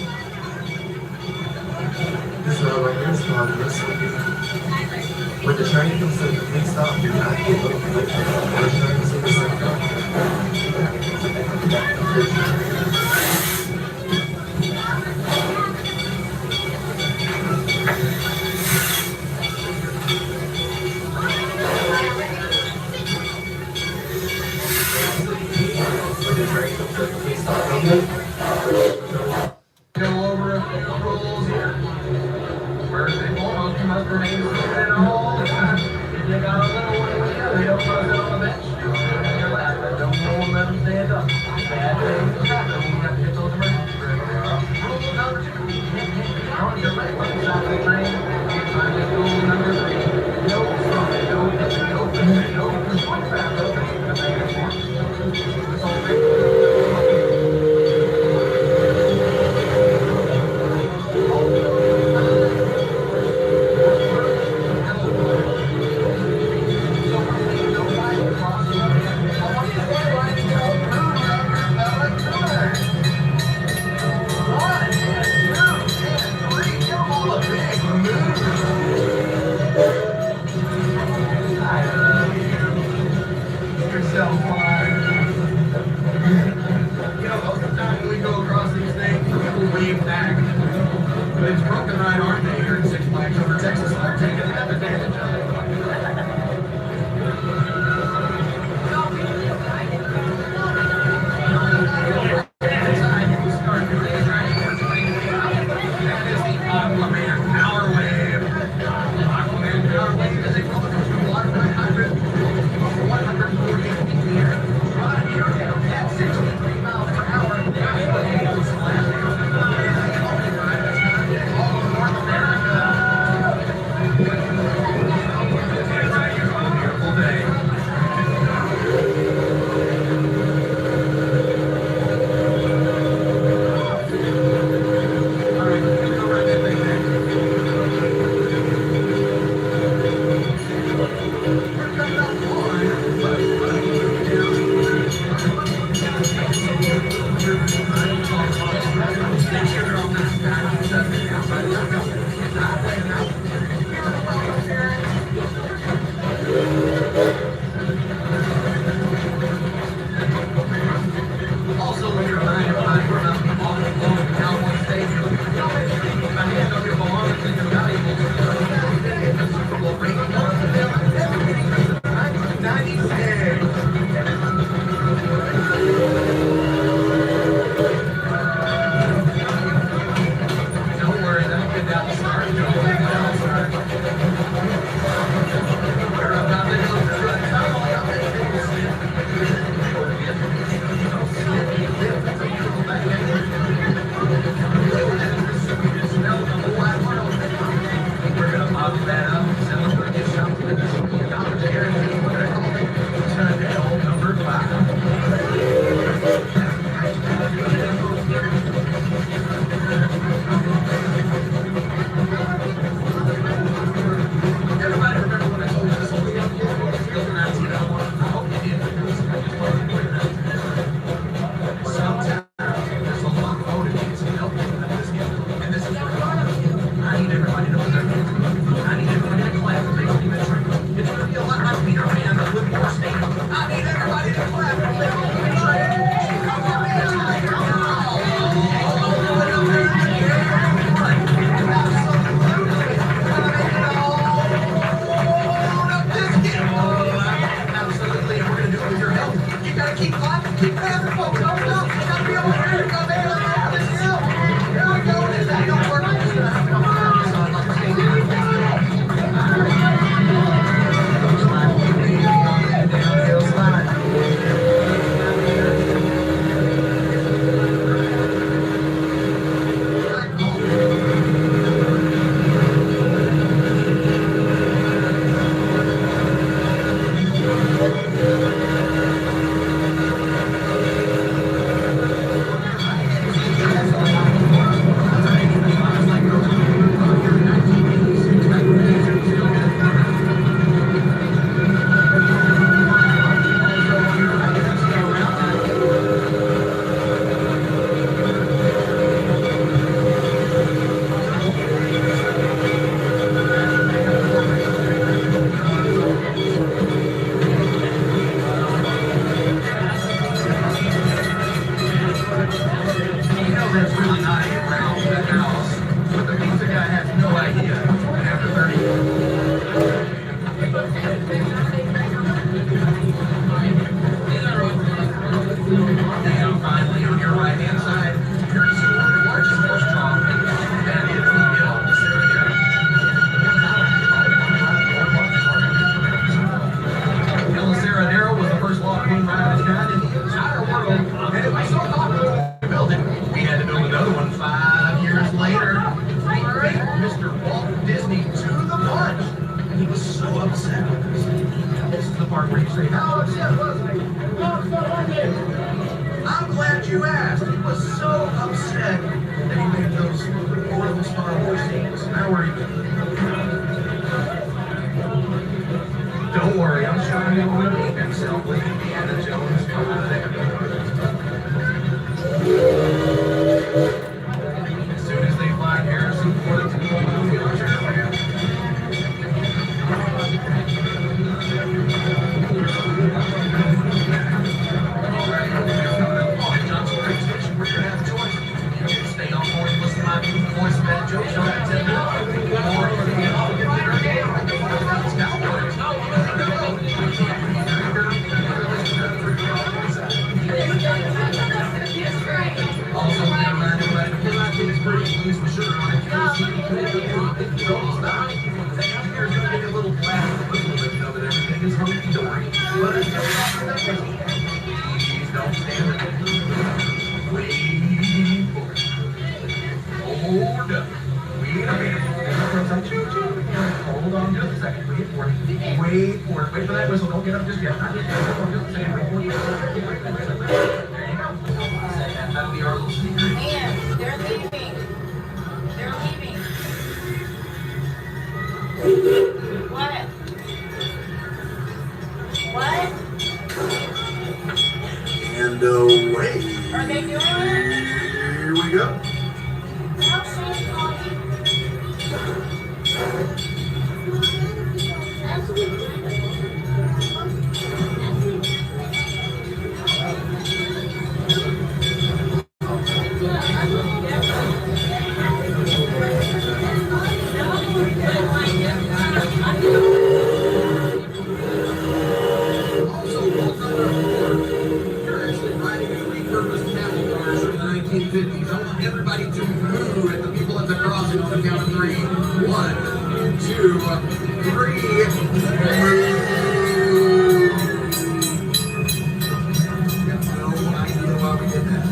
This road right here is called this one. When the train comes to the big stop, do not get up. When the train is in the center. Go over the rules here. First and foremost, you must remain seated all the time. If you got a little one with you, they don't want to sit on the bench. On your lap, but don't go and let them stand up. Bad things will happen when you have to hit those emergency brakes. Rule number 2. On your left side of the train, finally rule number 3. No stopping, no hitting, no pushing, no pushing back, no pushing the back. That's all they yourself fine. You know, most of the time when we go across these things, people wave back. But it's broken right, aren't they, here in Six Flags over Texas? They're taking advantage of it. Inside, you can start your day right here. That is the Aquaman Power Wave. Aquaman Power Wave is a roller coaster water 100 over 148 feet here. Right here at 63 miles per hour. That's the Eagle Splash. It's the only ride that's going to get all of North America. It's right here on a beautiful day. All right, let's go right that thing there. We're coming up on, but also, when you're riding we're about to be off the phone at Cowboy Stadium. Y'all make sure you keep my hand on your belongings and your valuables. The Super Bowl ring on the bill. 1996. Don't worry, that'll get down the start. We're about to go through a tunnel. Y'all make sure you slip. Don't slip, you live. That's a beautiful thing. Smell the whole wide world. We're gonna pop that up, send them to get something. You're not to guarantee what they're calling. Tunnel number 5. Everybody remember when I told you this whole thing? I hope you did. I just wanted to clear that. Sometimes there's a lot of motivations to help you with this game. And this is what I need everybody to put their hands up. I need everybody to clap and make me misery. It's going to be a lot like Peter Pan with more steam. I need everybody to clap and make me misery. Come on, man. Absolutely, and we're going to do it with your help. You got to keep clapping, keep clapping, folks. Don't stop. You got to be over here. Come in. Let's go. Here we go. If that don't work, I'm just going to have to come on. So I'd like to say downhill slide. Why'd you ask? He was so upset that he made those horrible Star Wars scenes. Now we're even. Don't worry, I'm sure he'll redeem himself with Indiana Jones coming to that. As soon as they find Harrison Ford, it's going to be a chairman. Stay on board and listen to my voice bad jokes on that 10 Also, when you're riding back, it's pretty pleased with sugar on it. You're going to get a little flat, but you know that everything is hunky-dory. But until please don't stand it. Wait for it. Hold up. Wait a minute. Hold on just a second. Wait for it. Wait for it. Wait for that whistle. Don't get up just yet. Not just yet. Just a second. Wait for it. There you go. That'll be our little secret. Man, they're leaving. They're leaving. What? What? And away. Are they doing it? Here we go. How Shane calling? I want everybody to move at the people at the crossing on the count of 3. 1, 2, 3. Move. No idea why we did that.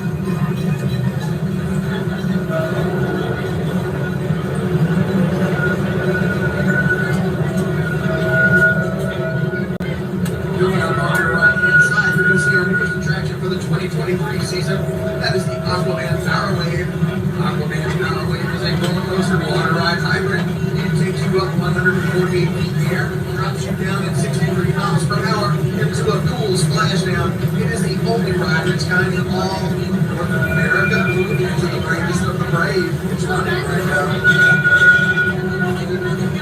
Coming up on your right-hand side, you're going to see our newest attraction for the 2023 season. That is the Aquaman Power Wave. Aquaman Power Wave is a roller coaster water ride hybrid. It takes you up 148 feet in the air, drops you down at 63 miles per hour into a cool splashdown. It is the only ride of its kind in all of North America. It's the bravest of the brave. It's running right now.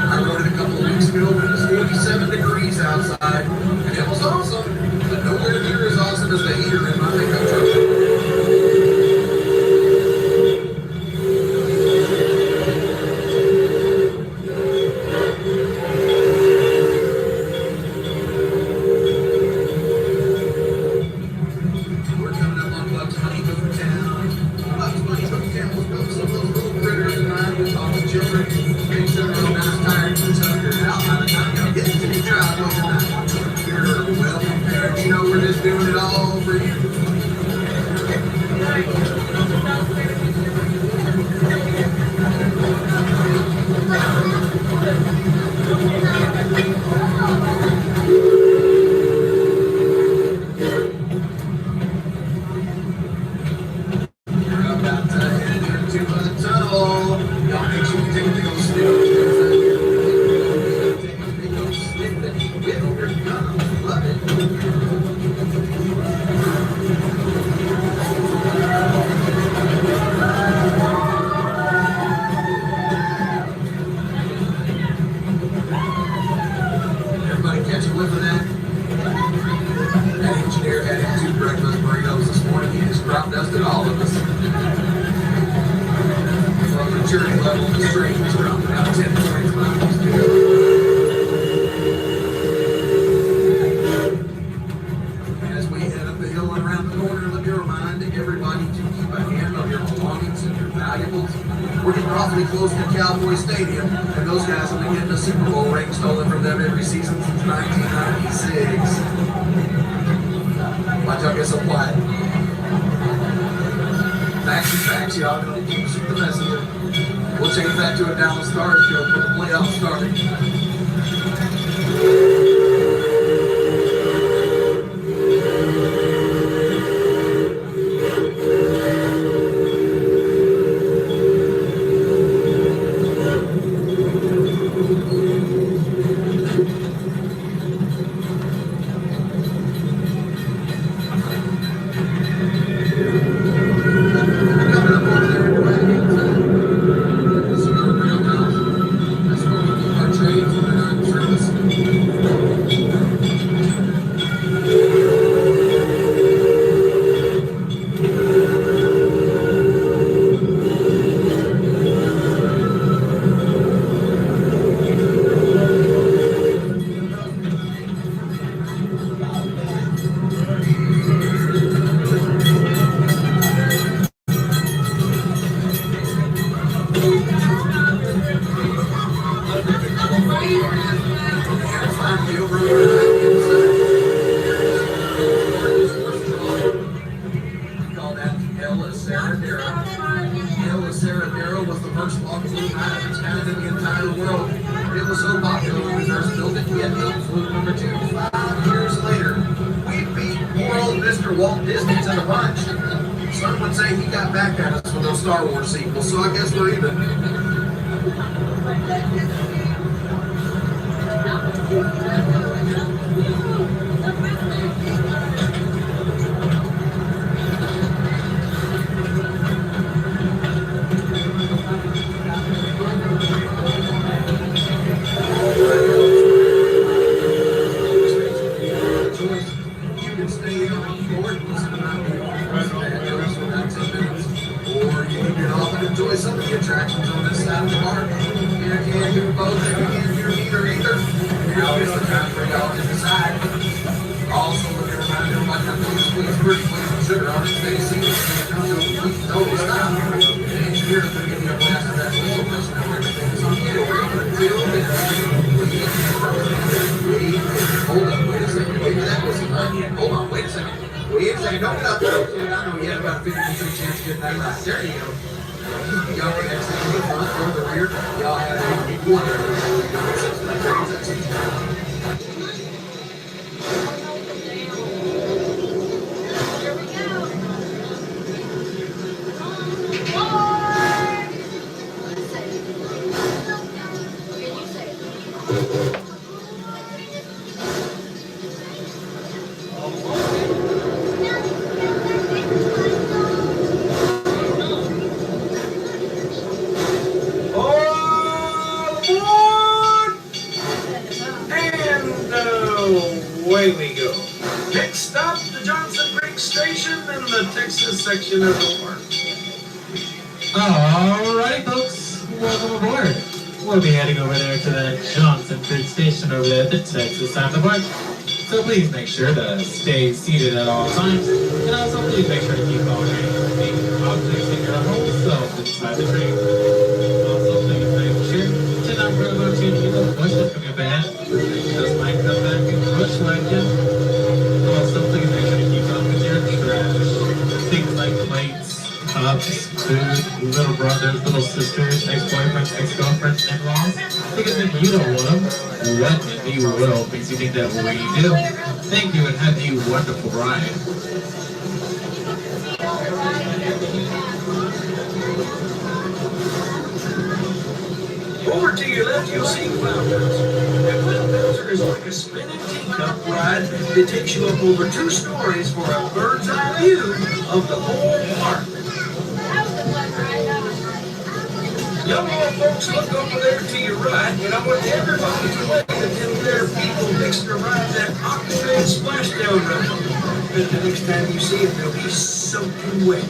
I rode it a couple of weeks ago when it was 47 degrees outside, and it was awesome, but nowhere near as awesome as the heater in my pickup truck. Doing it all for you. Mr. Walt Disney's in a bunch. Some would say he got back at us with those Star Wars sequels, so I guess we're even. Enjoy some of the attractions on this side of the park. You can't do both, and you can't do neither either. Now is the time for y'all to decide. Also, looking around here like I'm doing squeeze pretty please and sugar on it. Stay seated so you come to a complete total stop. The engineer's going to give you a blast of that whistle listen to everything that's on you. Until then, hold up, wait a second. Wait for that whistle. Hold on, wait a second. Wait a second, don't get up there. I know you have about a 50% chance of getting that right. There you go. Y'all can exit to the front or the rear. Y'all have a wonderful transaction. Away we go. Next stop, the Johnson Creek Station in the Texas section of the park. Alrighty, folks, welcome aboard. We'll be heading over there to the Johnson Creek Station over there at the Texas side of the park. So please make sure to stay seated at all times, and also please make sure to keep all your objects in your whole self inside the train. Also, please make sure to not grab onto any of the bushes from your bed. This might come back and push like you. Also, please make sure to keep up with your trash. Things like plates, cups, food, little brothers, little sisters, ex-boyfriends, ex-girlfriends, in-laws. Because if you don't want them, what in the world makes you think that we do? Thank you and have a wonderful ride. Over to your left, you'll see Cloud Bouncer. And Cloud Bouncer is like a spinning teacup ride that takes you up over 2 stories for a bird's eye view of the whole park. Young old folks, look over there to your right, and I want everybody to wave at them there people next to ride that octane splashdown ride. But the next time you see them, they'll be soaking wet.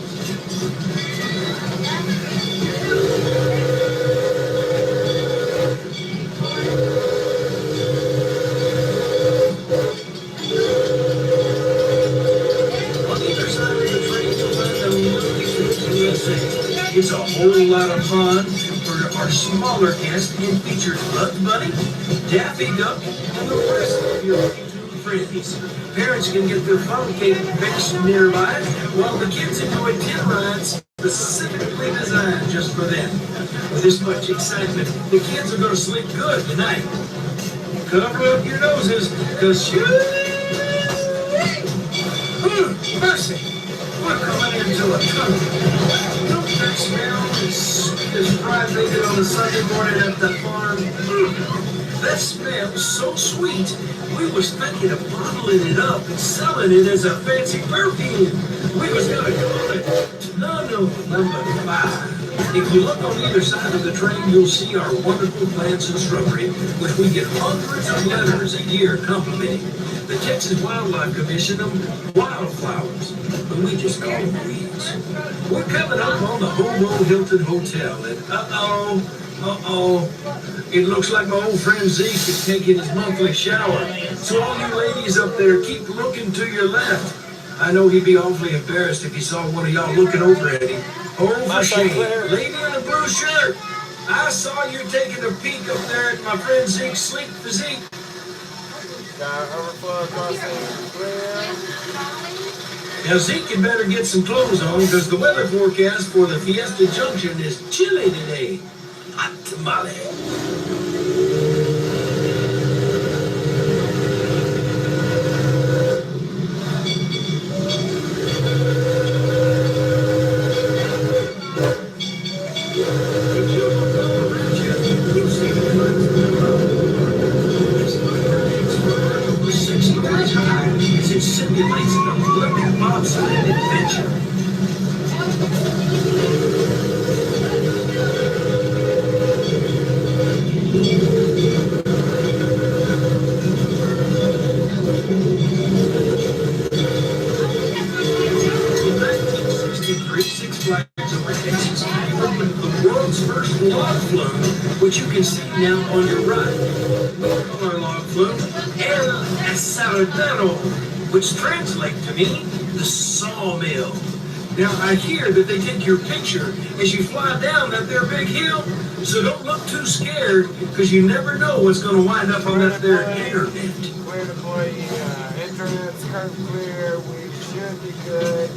It's a whole lot of fun for our smaller guests and features Bugs Bunny, Daffy Duck, and the rest of your friends. Parents can get their fun cake fixed nearby, while the kids enjoy 10 rides specifically designed just for them. With this much excitement, the kids are going to sleep good tonight. Cover up your noses, because mercy! We're coming into a tunnel. Don't that smell as fried bacon on a Sunday morning at the farm? That smells so sweet, we was thinking of bottling it up and selling it as a fancy perfume. We was gonna call it Nano Number 5. If you look on either side of the train, you'll see our wonderful plants and shrubbery, which we get hundreds of letters a year complimenting. The Texas Wildlife Commission them wildflowers, but we just call them weeds. We're coming up on the Hobo Hilton Hotel, and it looks like my old friend Zeke is taking his monthly shower. So all you ladies up there, keep looking to your left. I know he'd be awfully embarrassed if he saw one of y'all looking over at him. Oh, for shame. Lady in the blue shirt, I saw you taking a peek up there at my friend Zeke's sleek physique. Now Zeke had better get some clothes on because the weather forecast for the Fiesta Junction is chilly today. Hot tamale. an adventure. In 1963, Six Flags over Texas opened the world's first log flume, which you can see now on your right. Our log flume, El Asadero, which translates to me, the sawmill. Now, I hear that they take your picture as you fly down that there big hill, so don't look too scared, because you never know what's going to wind up on that there internet. Clear deploying, internet's curve clear, we should be good.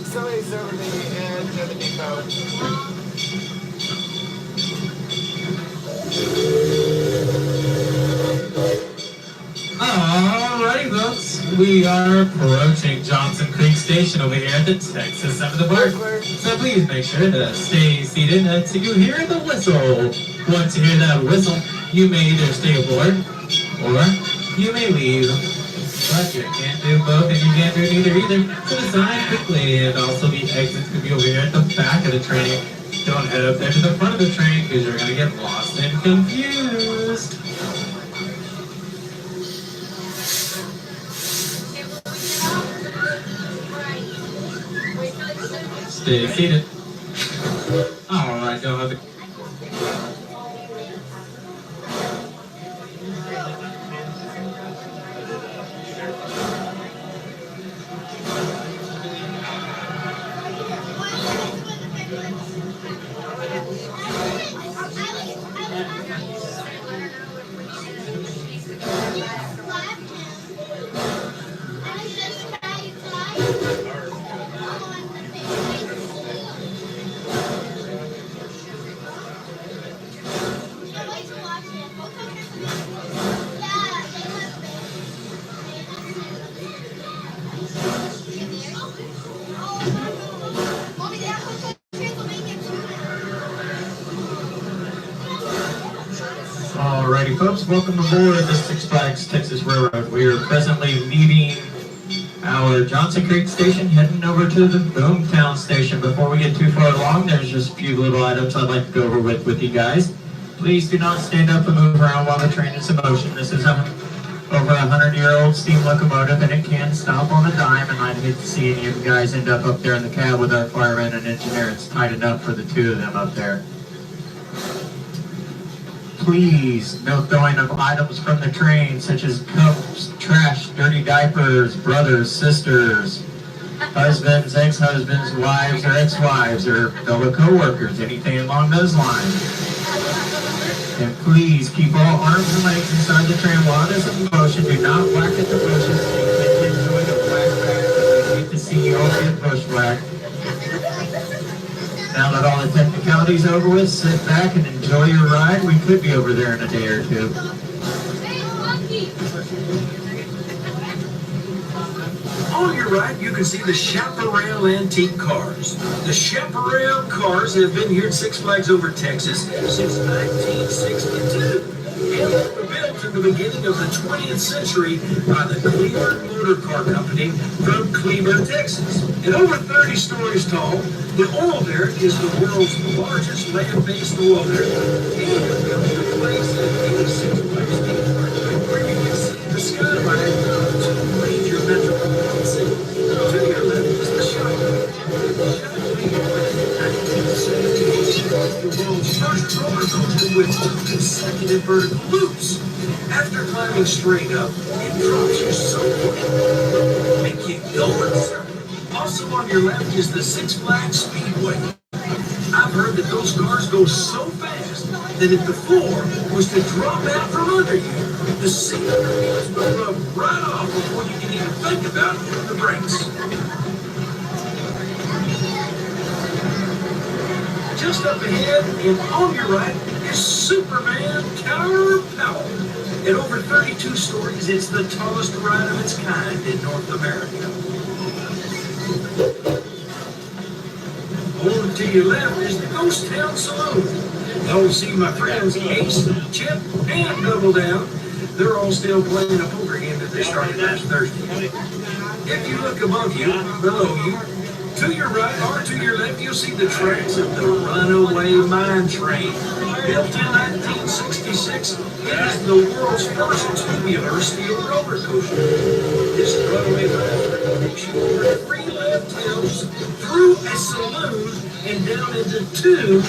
Somebody's over the edge of the depot. Alrighty, folks. We are approaching Johnson Creek Station over here at the Texas end of the park. So please make sure to stay seated until you hear the whistle. Once you hear that whistle, you may either stay aboard or you may leave. But you can't do both and you can't do neither either. So decide quickly, and also the exits could be over here at the back of the train. Don't head up there to the front of the train because you're going to get lost and confused. Stay seated. Alright, don't have to. Alrighty, folks, welcome aboard the Six Flags Texas Railroad. We are presently leaving our Johnson Creek station, heading over to the Boomtown station. Before we get too far along, there's just a few little items I'd like to go over with you guys. Please do not stand up and move around while the train is in motion. This is over 100-year-old steam locomotive, and it can stop on a dime, and I'd hate to see any of you guys end up there in the cab with our fireman and engineer. It's tight enough for the two of them up there. Please, no throwing of items from the train, such as cups, trash, dirty diapers, brothers, sisters, husbands, ex-husbands, wives, or ex-wives, or fellow co-workers, anything along those lines. And please keep all arms and legs inside the train while it is in motion. Do not whack at the bushes. You can't enjoy the whack back. We need to see you all get bushwhacked. Now that all the technicalities over with, sit back and enjoy your ride. We could be over there in a day or two. On your right, you can see the Chaparral antique cars. The Chaparral cars have been here at Six Flags Over Texas since 1962. And they were built in the beginning of the 20th century by the Cleveland Motor Car Company from Cleveland, Texas. And over 30 stories tall, the oil derrick is the world's largest land-based oil derrick. And it's built in a place at 86 Flags Deep, where you can see the skyline of two major metropolitan cities. To your left is the Shotgun. The world's first roller coaster with 2 consecutive vertical loops. After climbing straight up, it drops you so quick, make you go in a circle. Also on your left is the Six Flags Speedway. I've heard that those cars go so fast that if the floor was to drop out from under you, the seat underneath will rub right off before you can even think about the brakes. Just up ahead and on your right is Superman Tower of Power. At over 32 stories, it's the tallest ride of its kind in North America. Over to your left is the Ghost Town Saloon. You'll see my friends Ace, Chip, and Double Down. They're all still playing a poker game that they started last Thursday. If you look above you, below you, to your right or to your left, you'll see the tracks of the Runaway Mine Train. Built in 1966, it is the world's first tubular steel roller coaster. This Runaway Mine Train takes you over 3 left hills, through a saloon, and down into 2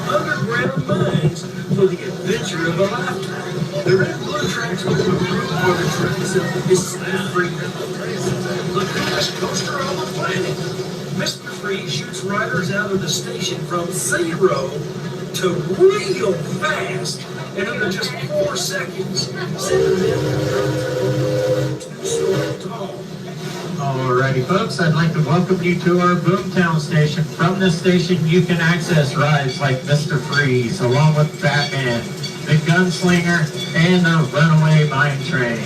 underground mines for the adventure of a lifetime. The red and blue tracks are the tracks of Mr. Freeze, the coolest coaster on the planet. Mr. Freeze shoots riders out of the station from 0 to real fast in under just 4 seconds. 2 story tall. Alrighty, folks, I'd like to welcome you to our Boomtown station. From this station, you can access rides like Mr. Freeze, along with Batman, the Gunslinger, and the Runaway Mine Train.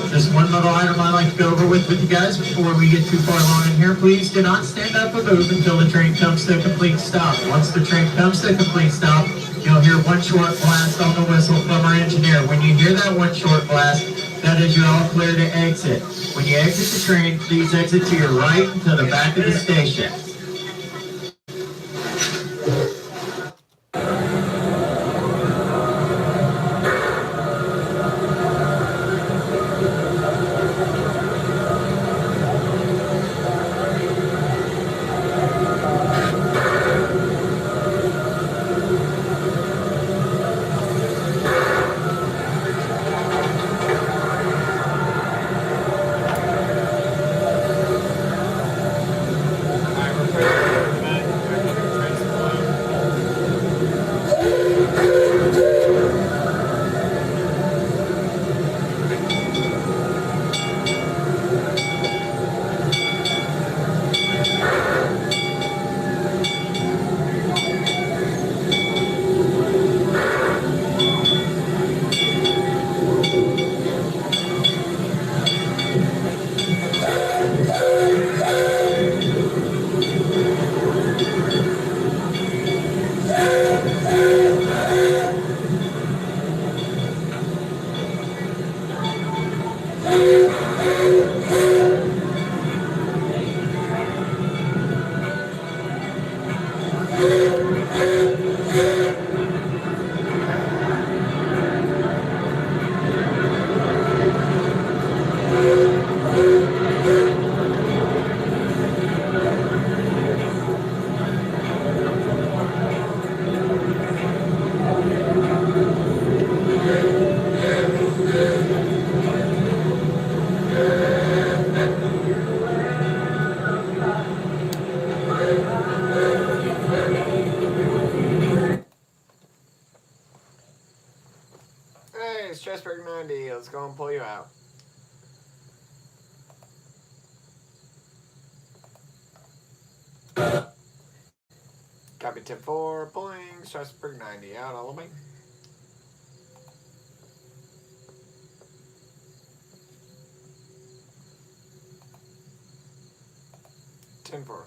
Just one little item I'd like to go over with you guys before we get too far along in here. Please do not stand up or move until the train comes to a complete stop. Once the train comes to a complete stop, you'll hear one short blast on the whistle from our engineer. When you hear that one short blast, that is you're all clear to exit. When you exit the train, please exit to your right and to the back of the station. Hey, it's Strasburg 90. Let's go and pull you out. Copy tip 4, pulling Strasburg 90 out all the way. Ten 4.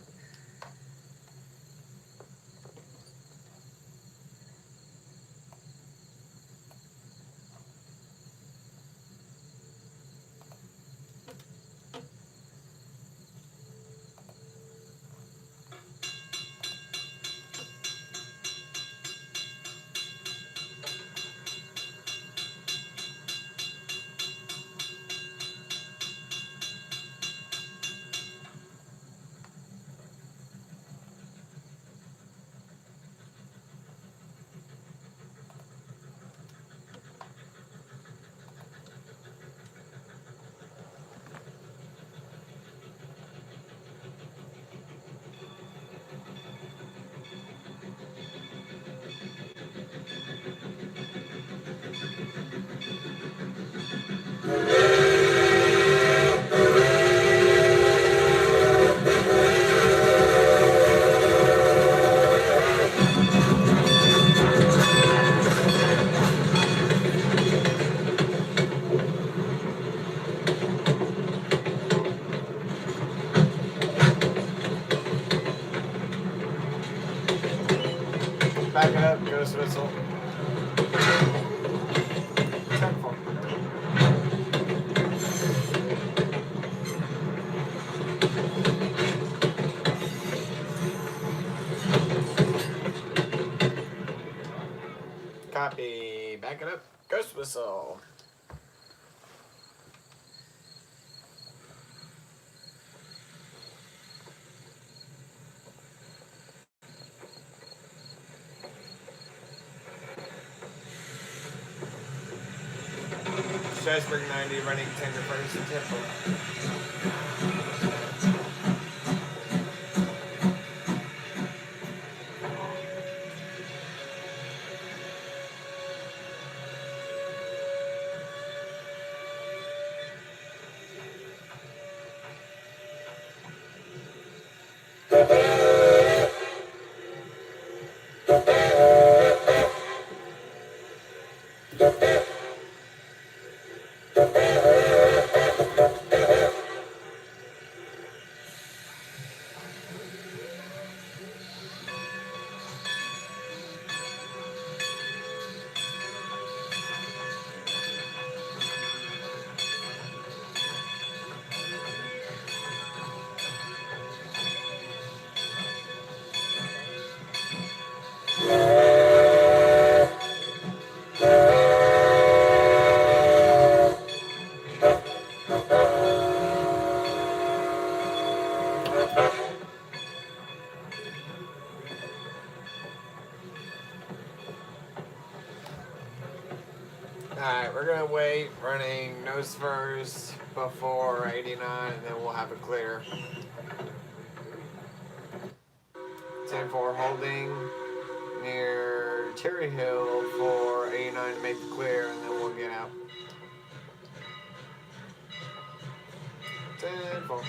Back it up, go to Switzel. 10 4. Copy. Back it up. Ghost whistle. Strasburg 90 running tender first and tempo. Alright, we're gonna wait running nose first before 89 and then we'll have it clear. 10-4 holding near Cherry Hill for 89 to make the clear and then we'll get out. 10-4.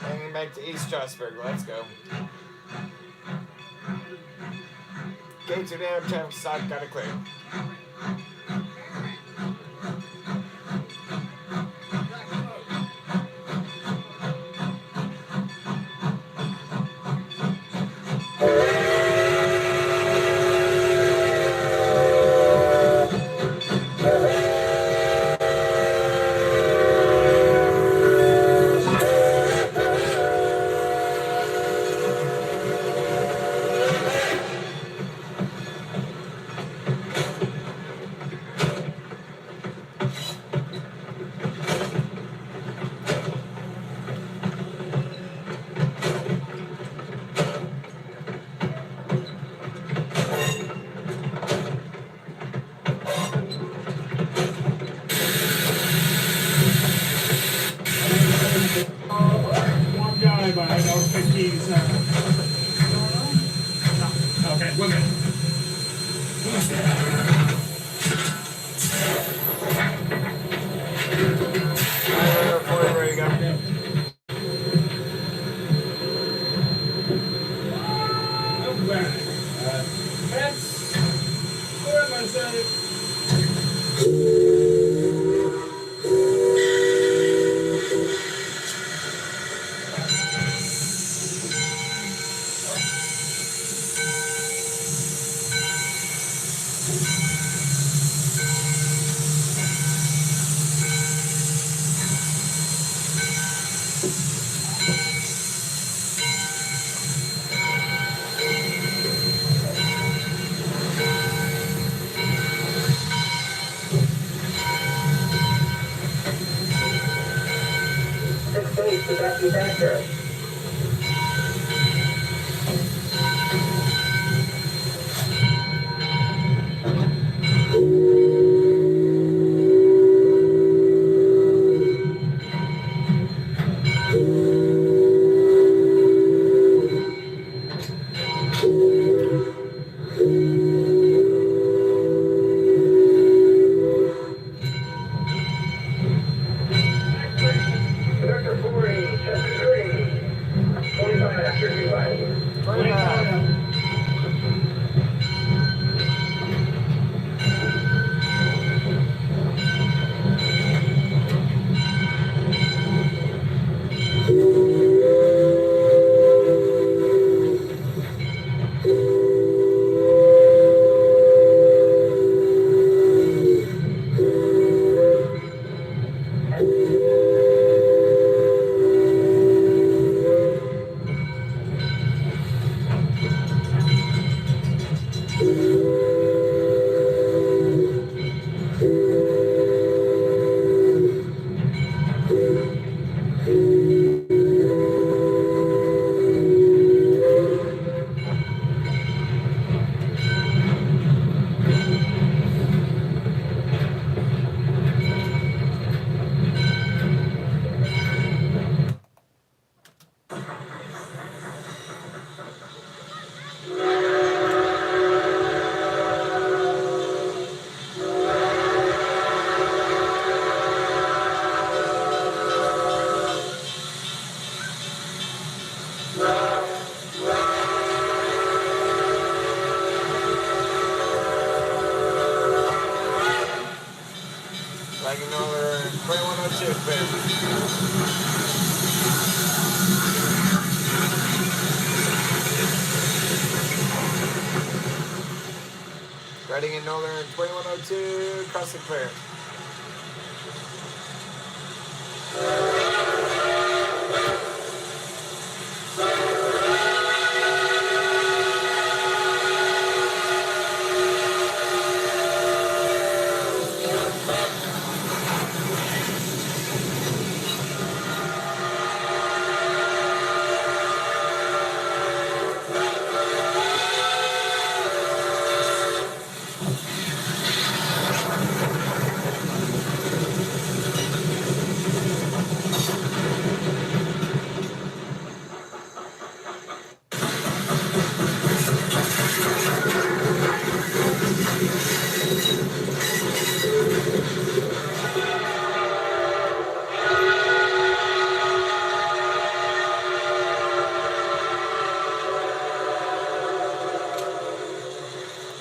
Hanging back to East Strasburg, let's go. Gates are down, traffic stop, got it clear. One guy by I know 57. Okay, we're good. Ready to go. That's what am I saying? Kentucky Factor. Conductor 40, Chester 3. 25 after 25. 25. Like another 2102 clear. Riding in Northern 2102, crossing clear.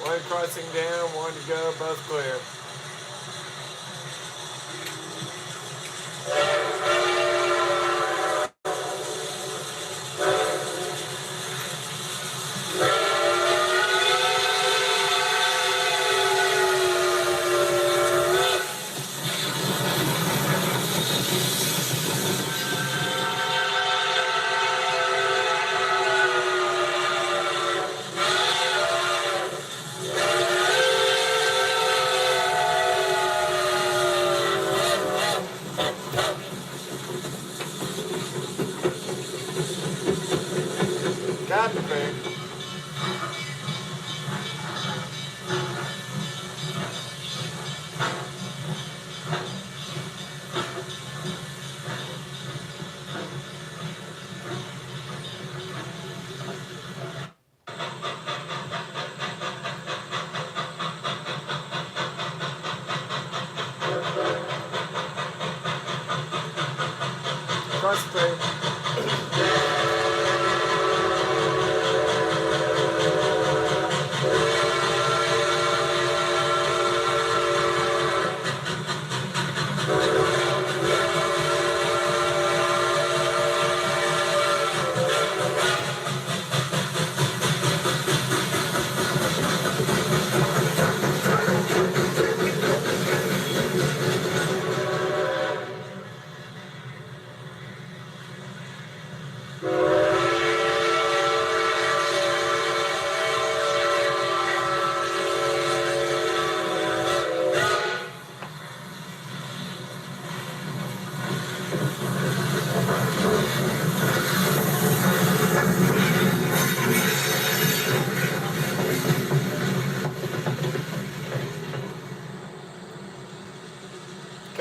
One crossing down, one to go, both clear. Got the clear. Cross clear.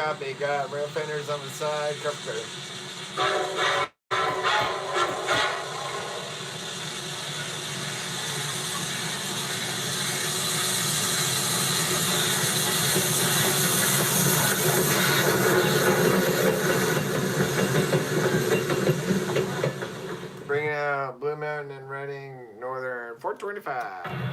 Copy, got rail fenders on the side, cover clear. Bringing out Blue Mountain and Reading Northern 425.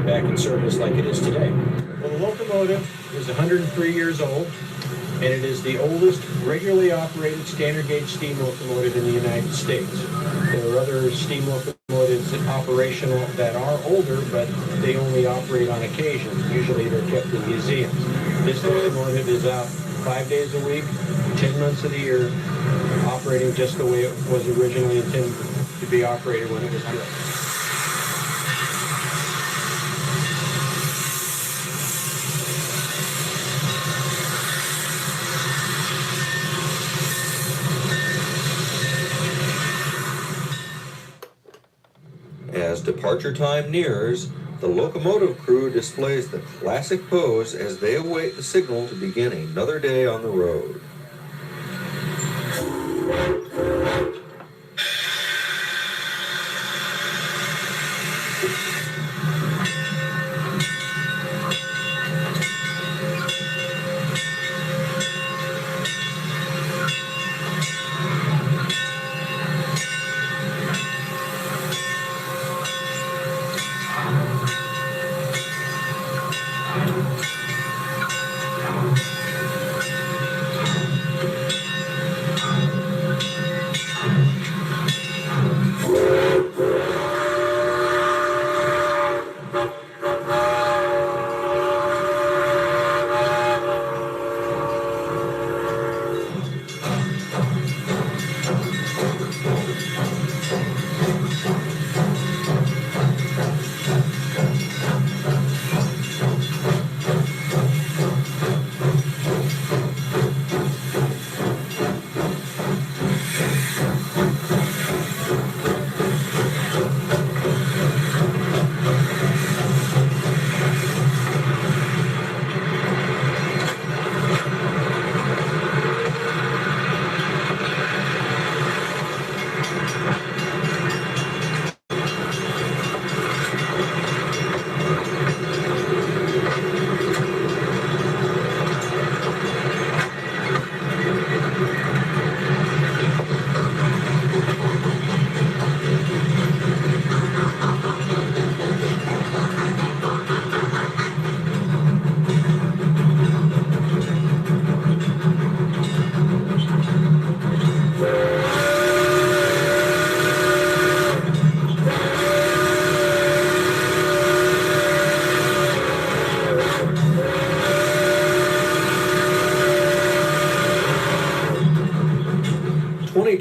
back in service like it is today. Well, the locomotive is 103 years old, and it is the oldest regularly operated standard gauge steam locomotive in the United States. There are other steam locomotives operational that are older, but they only operate on occasion. Usually they're kept in museums. This locomotive is out 5 days a week, 10 months of the year, operating just the way it was originally intended to be operated when it was built. As departure time nears, the locomotive crew displays the classic pose as they await the signal to begin another day on the road.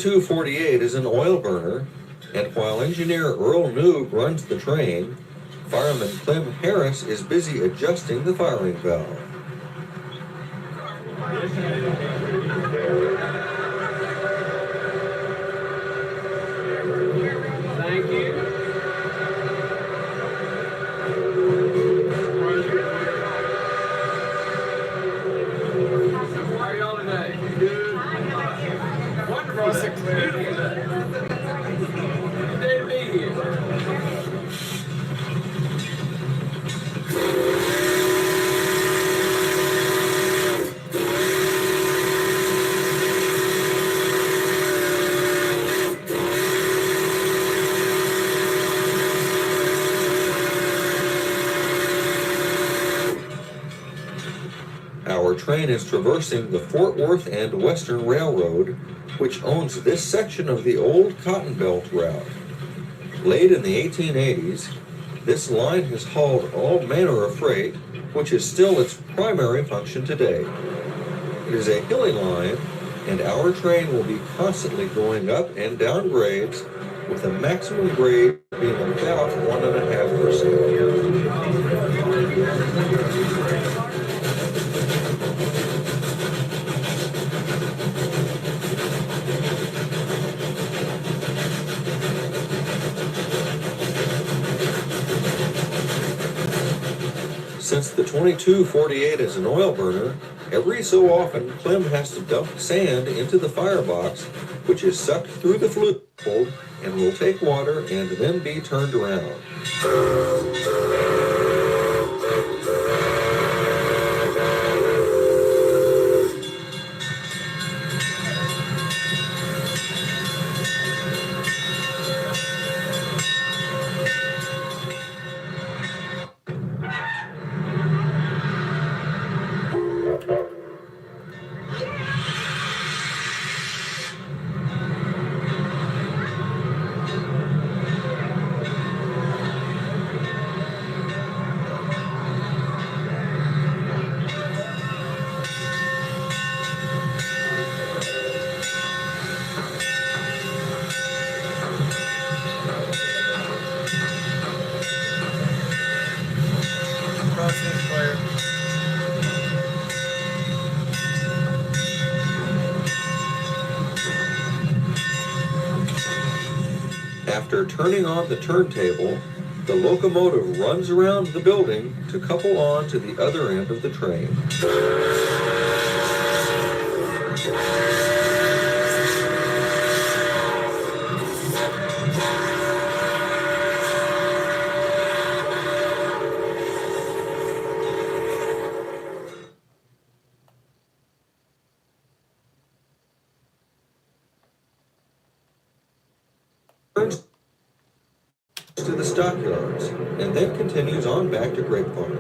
2248 is an oil burner, and while engineer Earl Noob runs the train, fireman Clem Harris is busy adjusting the firing valve. Thank you. How are y'all today? Good. Wonderful. Cross it clear. Beautiful day. Good day to be here. Our train is traversing the Fort Worth and Western Railroad, which owns this section of the old Cotton Belt route. Laid in the 1880s, this line has hauled all manner of freight, which is still its primary function today. It is a hilly line, and our train will be constantly going up and down grades, with the maximum grade being about 1.5%. Since the 2248 is an oil burner, every so often Clem has to dump sand into the firebox, which is sucked through the fluid and will take water and then be turned around. After turning on the turntable, the locomotive runs around the building to couple on to the other end of the train. Turns to the stockyards and then continues on back to Grapevine.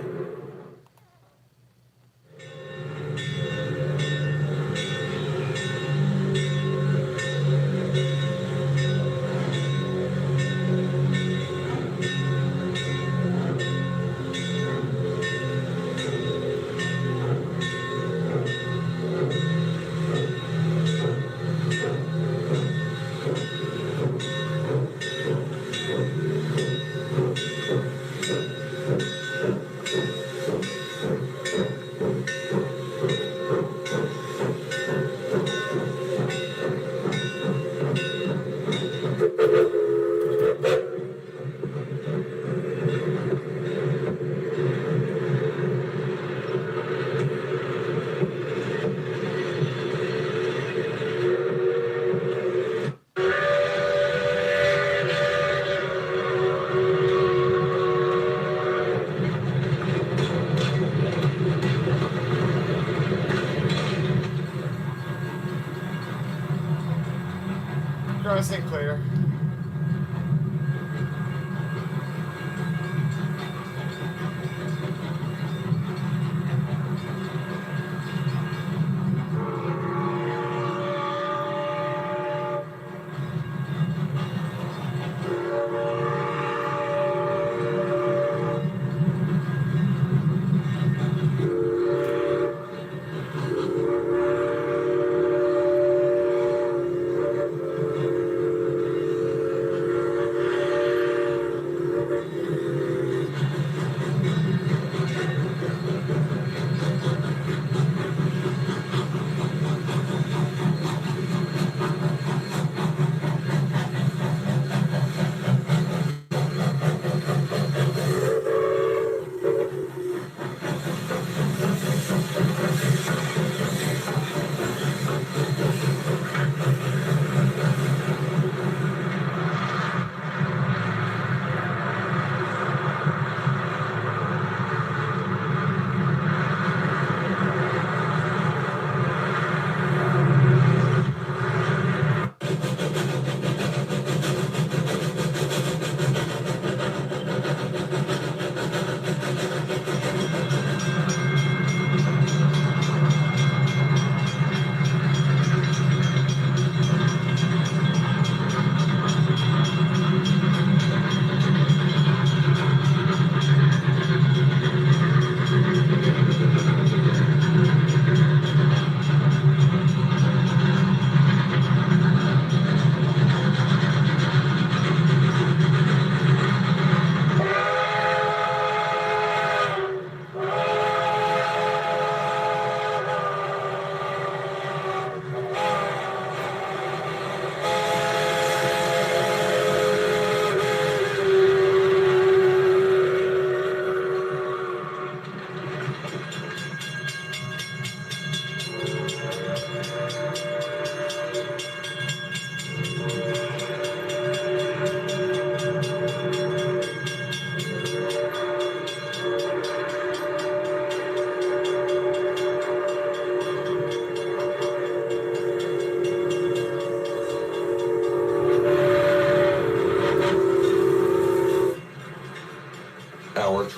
Crossing clear.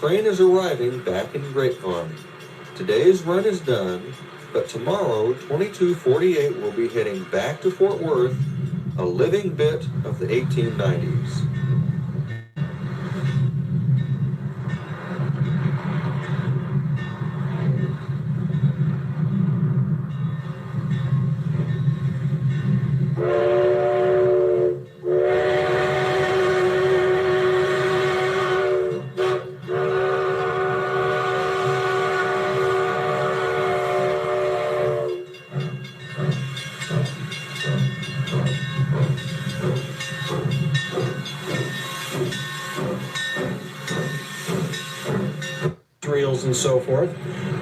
train is arriving back in Grapevine. Today's run is done, but tomorrow 2248 will be heading back to Fort Worth, a living bit of the 1890s. Reels and so forth,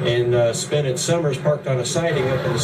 and spent its summers parked on a siding up in the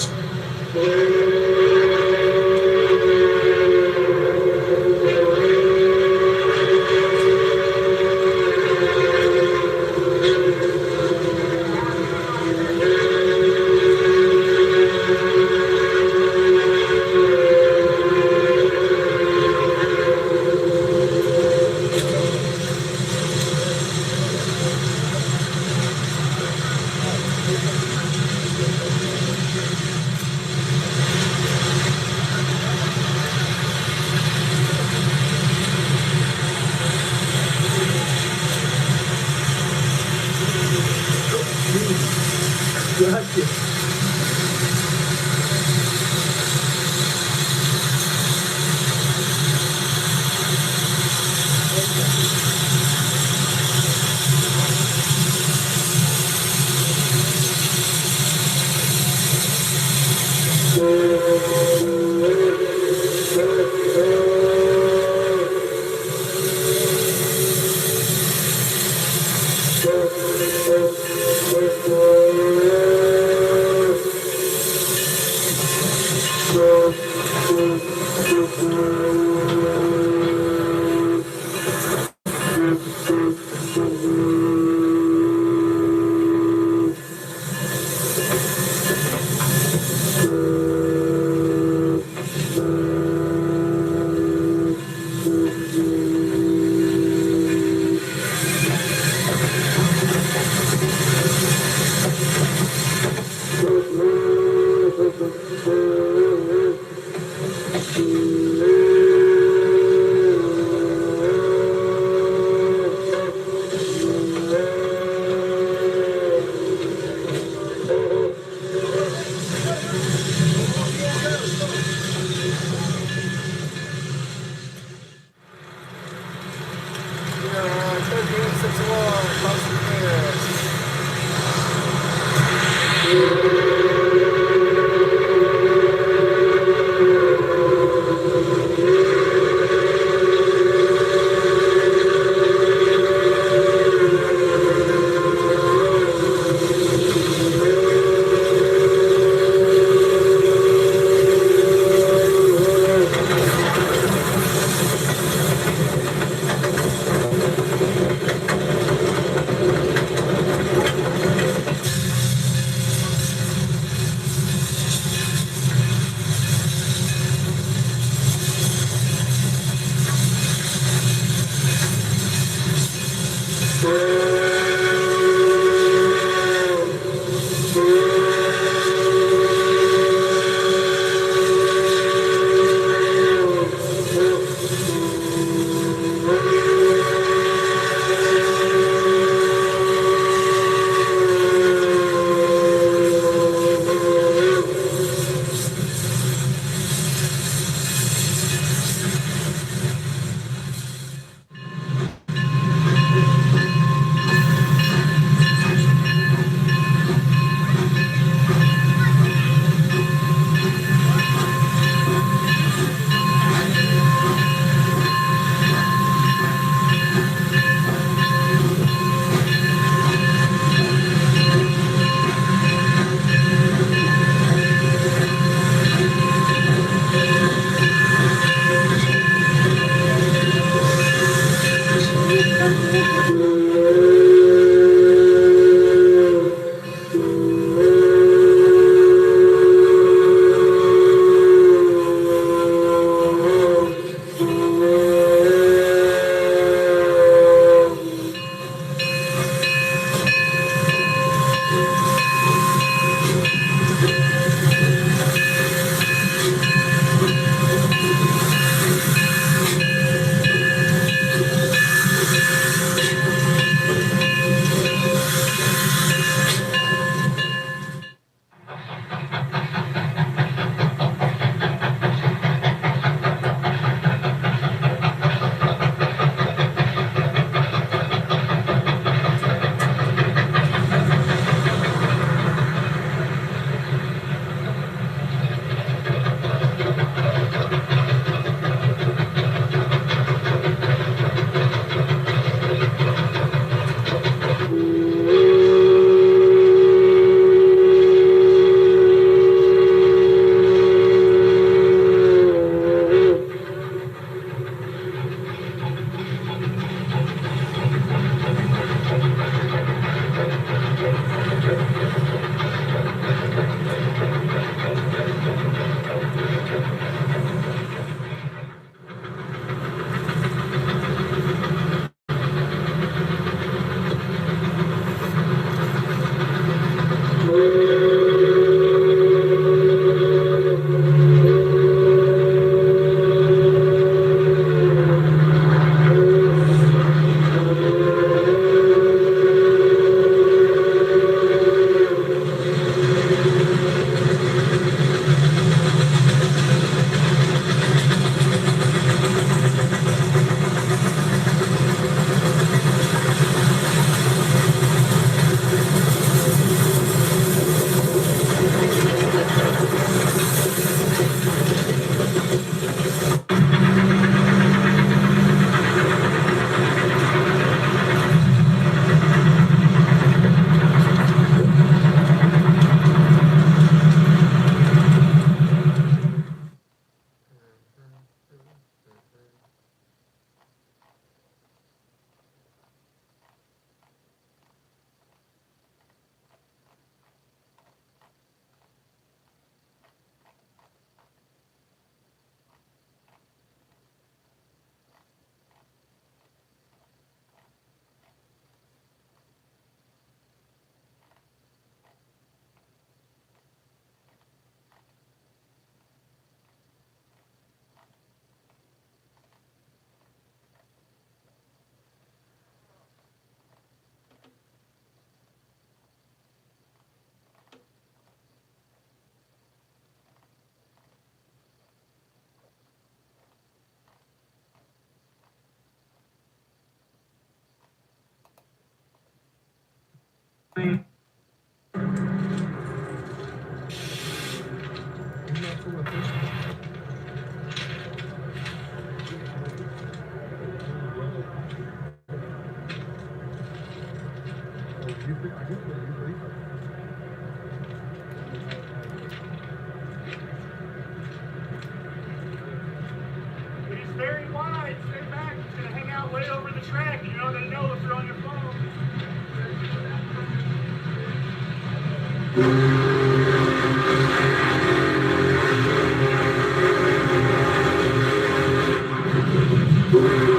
It's very wide. Stay back. It's going to hang out way over the track. You're not going to know if you're on your phone. Thank you.